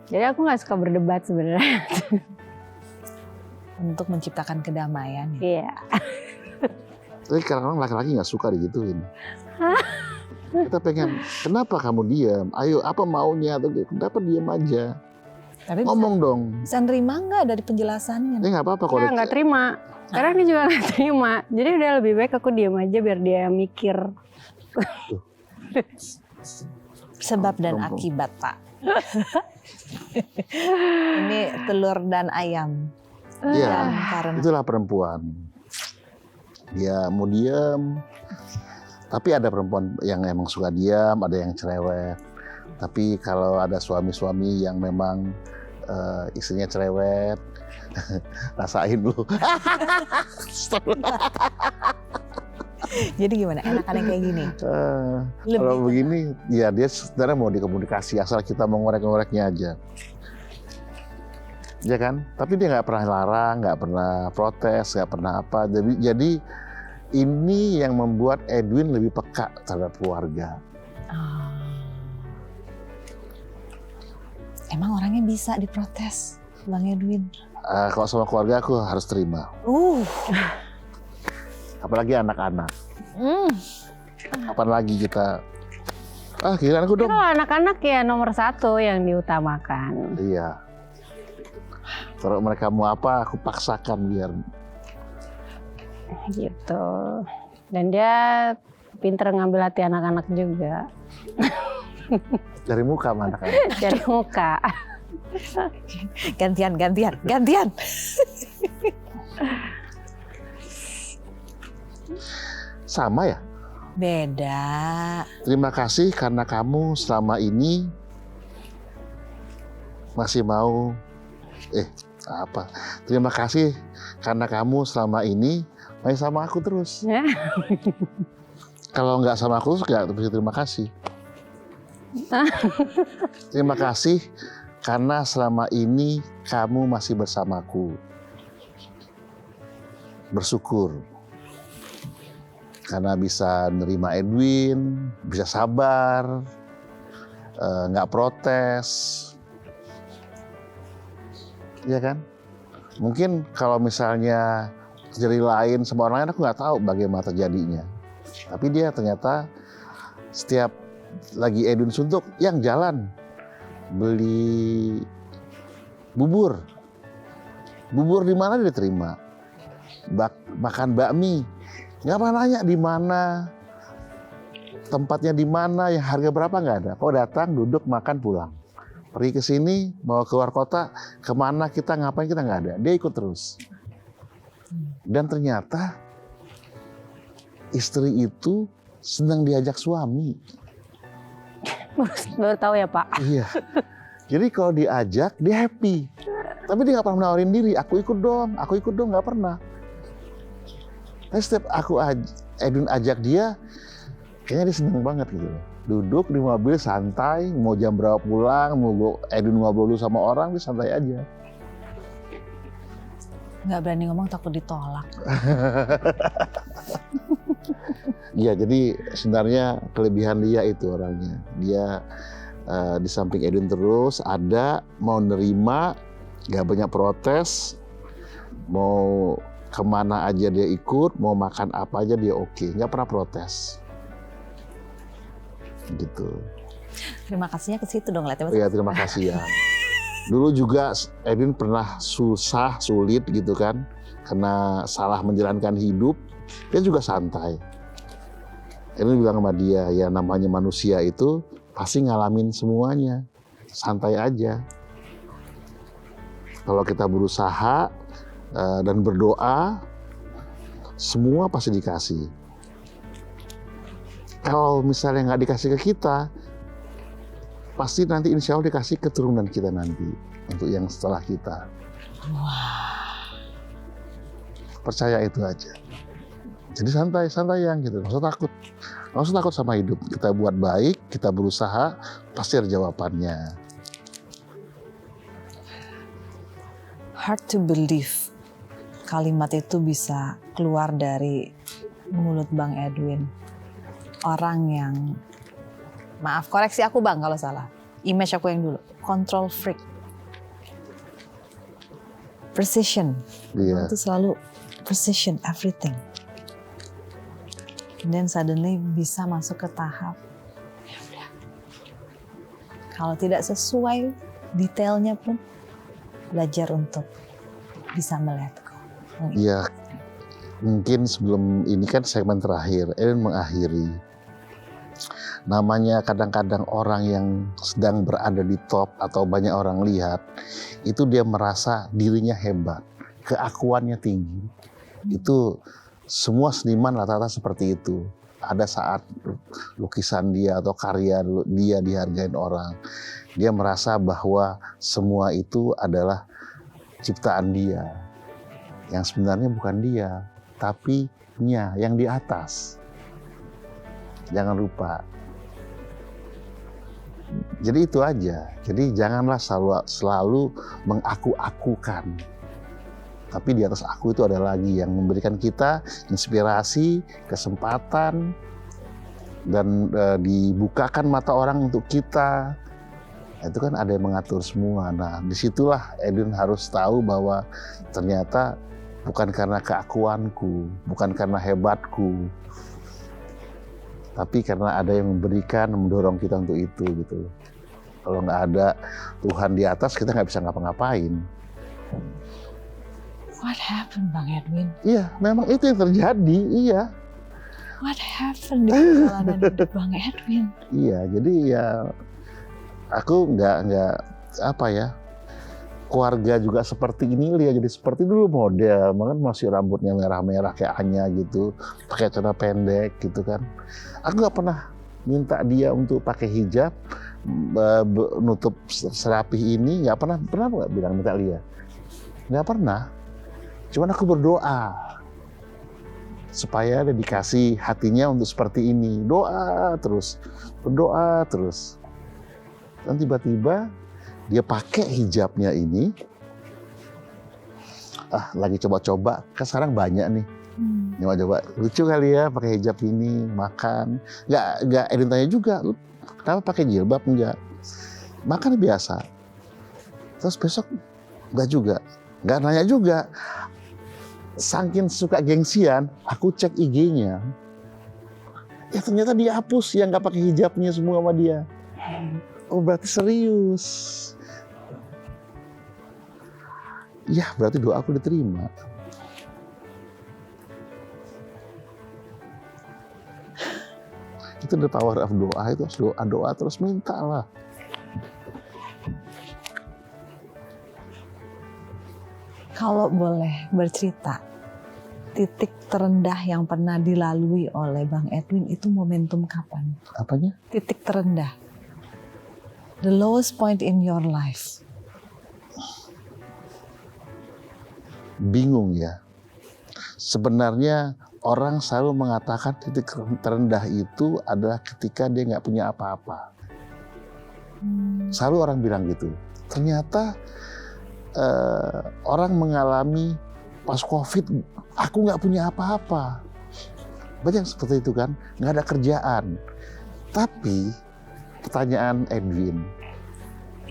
Jadi aku nggak suka berdebat sebenarnya. Untuk menciptakan kedamaian. Iya. Tapi kadang-kadang laki-laki nggak suka digituin. Kita pengen, kenapa kamu diam? Ayo, apa maunya? Atau kenapa diam aja? Tapi Ngomong dong. bisa nerima nggak dari penjelasannya? Ini nggak apa-apa kalau Nah, nggak terima. Sekarang dia juga nggak terima. Jadi udah lebih baik aku diam aja biar dia mikir. Sebab dan Perempuan. akibat, Pak. Ini telur dan ayam. Iya, Karena itulah perempuan. Dia mau diam, tapi ada perempuan yang emang suka diam, ada yang cerewet. Tapi kalau ada suami-suami yang memang istrinya cerewet, rasain lu. jadi gimana? Enakan yang kayak gini? Kalau begini, ya dia sebenarnya mau dikomunikasi, asal kita mau ngorek-ngoreknya aja. Ya kan? Tapi dia nggak pernah larang, nggak pernah protes, nggak pernah apa. Jadi ini yang membuat Edwin lebih peka terhadap keluarga. Emang orangnya bisa diprotes, Bang Edwin? Kalau sama keluarga aku harus terima. Apalagi anak-anak. Kapan lagi kita? Giliran aku dong. Kalau anak-anak ya nomor 1 yang diutamakan. Iya. Kalau mereka mau apa, aku paksakan biar. Gitu. Dan dia pinter ngambil hati anak-anak juga. Dari muka sama anak-anak. Dari muka. Gantian. Sama ya? Beda. Terima kasih karena kamu selama ini masih mau Terima kasih karena kamu selama ini main sama aku terus. Ya. Kalau nggak sama aku terus nggak bisa terima kasih. Terima kasih karena selama ini kamu masih bersamaku. Bersyukur karena bisa nerima Edwin, bisa sabar, nggak protes. ya kan? Mungkin kalau misalnya terjadi lain sama orang lain, aku nggak tahu bagaimana terjadinya. Tapi dia ternyata setiap lagi Edwin suntuk, yang jalan beli bubur di mana dia terima, makan bakmi, nggak pernah nanya di mana, tempatnya di mana, yang harga berapa, nggak ada. Kok datang, duduk, makan, pulang. Pergi ke sini, mau keluar kota, kemana kita, ngapain kita, nggak ada. Dia ikut terus. Dan ternyata istri itu senang diajak suami. Baru tahu ya Pak. Iya. Jadi kalau diajak, dia happy. Tapi dia nggak pernah menawarin diri, aku ikut dong, nggak pernah. Tapi setiap Edwin ajak dia, kayaknya dia seneng banget gitu. Duduk di mobil santai, mau jam berapa pulang, mau Edwin ngobrol dulu sama orang, dia santai aja. Nggak berani ngomong, takut ditolak. Iya, jadi sebenarnya kelebihan dia itu orangnya. Dia di samping Edwin terus, ada mau nerima, nggak banyak protes, mau kemana aja dia ikut, mau makan apa aja dia oke, nggak pernah protes. Gitu. Terima kasihnya ke situ dong, lihatnya. Iya, terima kasih ya. Dulu juga Edwin pernah sulit gitu kan, karena salah menjalankan hidup, dia juga santai. Edwin bilang sama dia, ya namanya manusia itu pasti ngalamin semuanya, santai aja. Kalau kita berusaha dan berdoa, semua pasti dikasih. Kalau misalnya nggak dikasih ke kita, pasti nanti insya Allah dikasih keturunan kita nanti, untuk yang setelah kita. Wah. Percaya itu aja. Jadi santai yang gitu, nggak usah takut sama hidup. Kita buat baik, kita berusaha, pasti ada jawabannya. Hard to believe kalimat itu bisa keluar dari mulut Bang Edwin. Orang yang, maaf koreksi aku Bang kalau salah, image aku yang dulu, control freak, precision, Iya. itu selalu precision everything. Dan suddenly bisa masuk ke tahap, ya udah, kalau tidak sesuai detailnya pun belajar untuk bisa melihat. Iya, mungkin sebelum ini kan segmen terakhir, Edwin mengakhiri. Namanya kadang-kadang orang yang sedang berada di top atau banyak orang lihat, itu dia merasa dirinya hebat, keakuannya tinggi. Itu semua seniman rata-rata seperti itu. Ada saat lukisan dia atau karya dia dihargain orang, dia merasa bahwa semua itu adalah ciptaan dia. Yang sebenarnya bukan dia, tapi nya yang di atas. Jangan lupa. Jadi itu aja. Jadi janganlah selalu mengaku-akukan. Tapi di atas aku itu ada lagi yang memberikan kita inspirasi, kesempatan, dan dibukakan mata orang untuk kita. Itu kan ada yang mengatur semua. Nah, disitulah Edwin harus tahu bahwa ternyata bukan karena keakuanku, bukan karena hebatku, tapi karena ada yang memberikan, mendorong kita untuk itu gitu. Kalau nggak ada Tuhan di atas, kita nggak bisa ngapa-ngapain. What happened Bang Edwin? Iya, memang itu yang terjadi. Iya. What happened di perjalanan hidup Bang Edwin? Iya, jadi ya aku nggak apa ya. Keluarga juga seperti ini, dia jadi seperti dulu model, banget masih rambutnya merah-merah kayak Anya gitu, pakai celana pendek gitu kan. Aku nggak pernah minta dia untuk pakai hijab, nutup serapih ini, nggak pernah nggak bilang minta dia, nggak pernah. Cuman aku berdoa supaya dia dikasih hatinya untuk seperti ini, berdoa terus. Dan tiba-tiba dia pakai hijabnya ini, lagi coba-coba, kan sekarang banyak nih, coba lucu kali ya pakai hijab ini, makan, nggak Edwin tanya juga, lu kenapa pakai jilbab? Enggak, makan biasa. Terus besok Enggak juga, enggak nanya juga. Saking suka gengsian, aku cek IG-nya. Ya ternyata dia hapus yang nggak pakai hijabnya semua sama dia. Oh berarti serius. Ya berarti doa aku diterima. Itu the power of doa, itu harus doa terus minta lah. Kalau boleh bercerita, titik terendah yang pernah dilalui oleh Bang Edwin itu momentum kapan? Apanya? Titik terendah. The lowest point in your life. Bingung ya. Sebenarnya orang selalu mengatakan titik terendah itu adalah ketika dia nggak punya apa-apa. Selalu orang bilang gitu. Ternyata orang mengalami pas COVID, aku nggak punya apa-apa. Banyak seperti itu kan, nggak ada kerjaan. Tapi pertanyaan Edwin,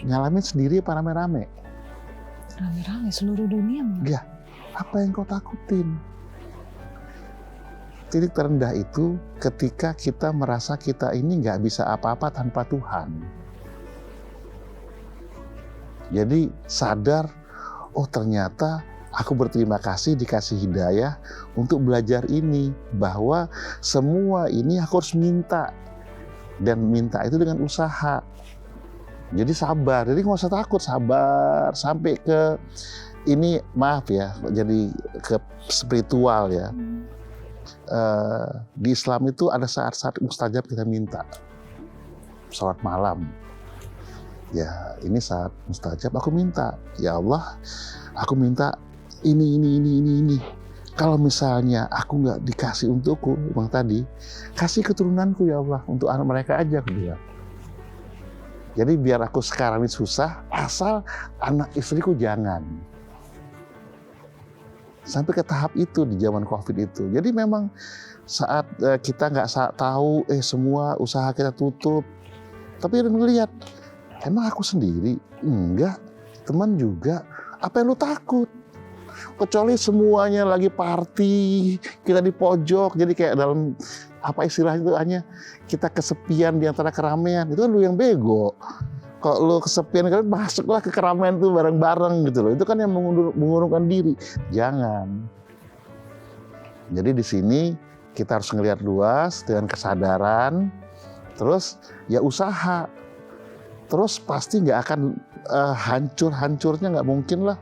ngalamin sendiri apa rame-rame? Rame-rame seluruh dunia. Ya, apa yang kau takutin? Titik terendah itu ketika kita merasa kita ini nggak bisa apa-apa tanpa Tuhan. Jadi sadar, oh ternyata aku berterima kasih dikasih hidayah untuk belajar ini. Bahwa semua ini aku harus minta. Dan minta itu dengan usaha. Jadi sabar, jadi nggak usah takut, sabar. Sampai ke, ini maaf ya, jadi ke spiritual ya. Di Islam itu ada saat-saat mustajab kita minta. Salat malam. Ya ini saat mustajab aku minta, ya Allah aku minta ini. Kalau misalnya aku nggak dikasih untukku, bang tadi, kasih keturunanku ya Allah, untuk anak mereka aja aku bilang. Jadi biar aku sekarang ini susah, asal anak istriku jangan. Sampai ke tahap itu di zaman COVID itu. Jadi memang saat kita nggak tahu, semua usaha kita tutup, tapi udah ngelihat, emang aku sendiri? Enggak, teman juga. Apa yang lu takut? Kecuali semuanya lagi party, kita di pojok, jadi kayak dalam, apa istilahnya itu, hanya kita kesepian di antara keramaian. Itu kan lu yang bego. Kalau lu kesepian, kalian masuklah ke keramaian itu bareng-bareng gitu loh. Itu kan yang mengurungkan diri. Jangan. Jadi di sini kita harus ngelihat luas dengan kesadaran, terus ya usaha. Terus pasti nggak akan hancur-hancurnya, nggak mungkin lah.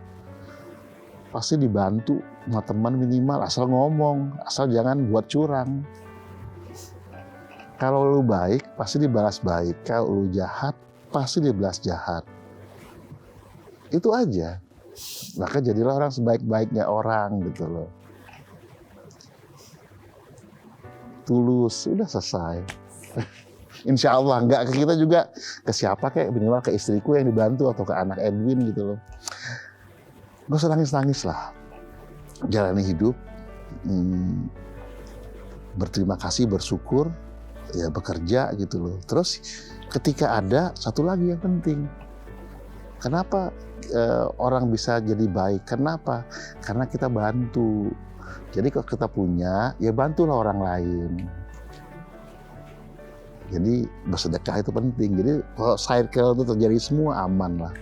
Pasti dibantu sama teman minimal, asal ngomong, asal jangan buat curang. Kalau lu baik, pasti dibalas baik. Kalau lu jahat, pasti dibalas jahat. Itu aja. Maka jadilah orang sebaik-baiknya orang gitu loh. Tulus, udah selesai. Insya Allah, nggak ke kita juga, ke siapa kayak minimal ke istriku yang dibantu atau ke anak Edwin gitu loh. Gak usah nangis-nangis lah. Jalani hidup, berterima kasih, bersyukur, ya bekerja gitu loh. Terus ketika ada satu lagi yang penting. Kenapa orang bisa jadi baik? Kenapa? Karena kita bantu. Jadi kalau kita punya, ya bantulah orang lain. Jadi bersedekah itu penting. Jadi kalau cycle itu terjadi semua aman lah.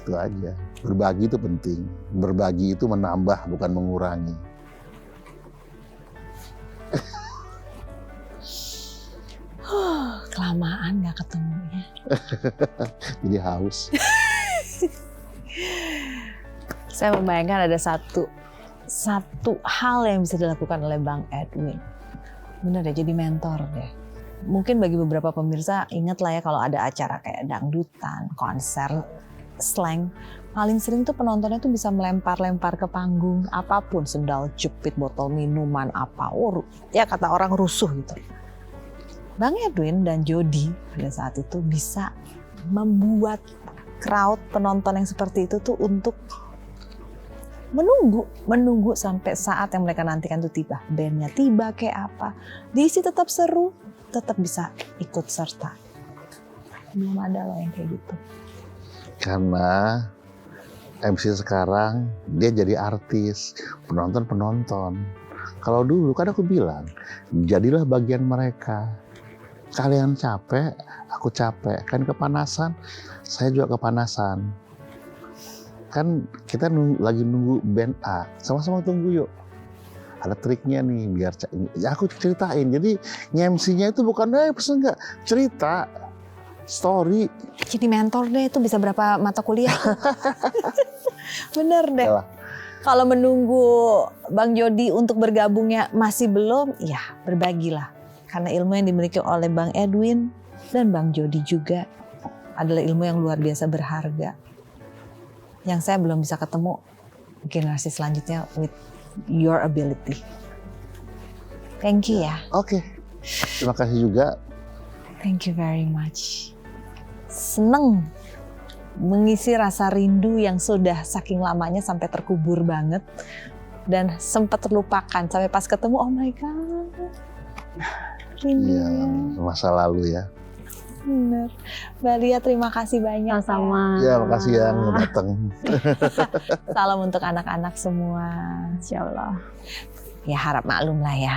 Itu aja. Berbagi itu penting. Berbagi itu menambah bukan mengurangi. Kelamaan nggak ketemu ya. Jadi haus. Saya membayangkan ada satu hal yang bisa dilakukan oleh Bang Edwin. Bener ya, jadi mentor deh. Mungkin bagi beberapa pemirsa ingat lah ya kalau ada acara kayak dangdutan, konser, slang, paling sering tuh penontonnya tuh bisa melempar-lempar ke panggung apapun, sendal jepit, botol minuman, apa, ya kata orang rusuh gitu. Bang Edwin dan Jody pada saat itu bisa membuat crowd penonton yang seperti itu tuh untuk menunggu sampai saat yang mereka nantikan itu tiba. Bandnya tiba kayak apa, diisi tetap seru, tetap bisa ikut serta. Belum ada loh yang kayak gitu. Karena MC sekarang dia jadi artis, penonton. Kalau dulu kan aku bilang, jadilah bagian mereka. Kalian capek, aku capek. Kan kepanasan, saya juga kepanasan. Kan kita lagi nunggu band A, sama-sama tunggu yuk. Ada triknya nih biar aku ceritain. Jadi nge-MC-nya itu bukan pesen enggak, cerita, story. Jadi mentor deh, itu bisa berapa mata kuliah? Bener deh. Yalah. Kalau menunggu Bang Jody untuk bergabungnya masih belum, ya berbagilah. Karena ilmu yang dimiliki oleh Bang Edwin dan Bang Jody juga adalah ilmu yang luar biasa berharga. Yang saya belum bisa ketemu generasi selanjutnya with your ability. Thank you ya. Oke. Terima kasih juga. Thank you very much. Seneng mengisi rasa rindu yang sudah saking lamanya sampai terkubur banget. Dan sempat terlupakan sampai pas ketemu, oh my God. Rindu. Iya, masa lalu ya. Bener. Mbak Lia, terima kasih banyak. Sama-sama. Ya, makasih yang datang. Salam untuk anak-anak semua. Insya Allah. Ya harap maklum lah ya.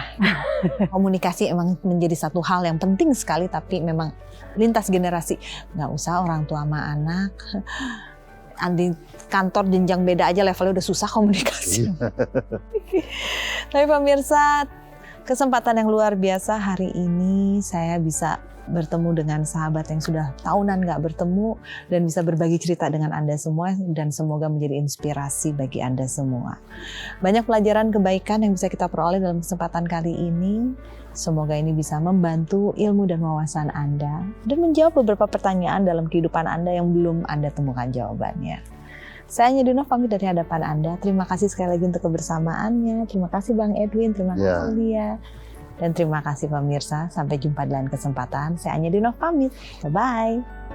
Komunikasi emang menjadi satu hal yang penting sekali, tapi memang lintas generasi. Nggak usah orang tua sama anak. Di kantor jenjang beda aja levelnya udah susah komunikasi. Tapi pemirsa, kesempatan yang luar biasa hari ini saya bisa bertemu dengan sahabat yang sudah tahunan gak bertemu dan bisa berbagi cerita dengan Anda semua dan semoga menjadi inspirasi bagi Anda semua. Banyak pelajaran kebaikan yang bisa kita peroleh dalam kesempatan kali ini. Semoga ini bisa membantu ilmu dan wawasan Anda dan menjawab beberapa pertanyaan dalam kehidupan Anda yang belum Anda temukan jawabannya. Saya Nyedina pamit dari hadapan Anda. Terima kasih sekali lagi untuk kebersamaannya. Terima kasih Bang Edwin, terima kasih Lia. Dan terima kasih pemirsa, sampai jumpa dalam kesempatan. Saya Anya Dinov pamit. Bye-bye.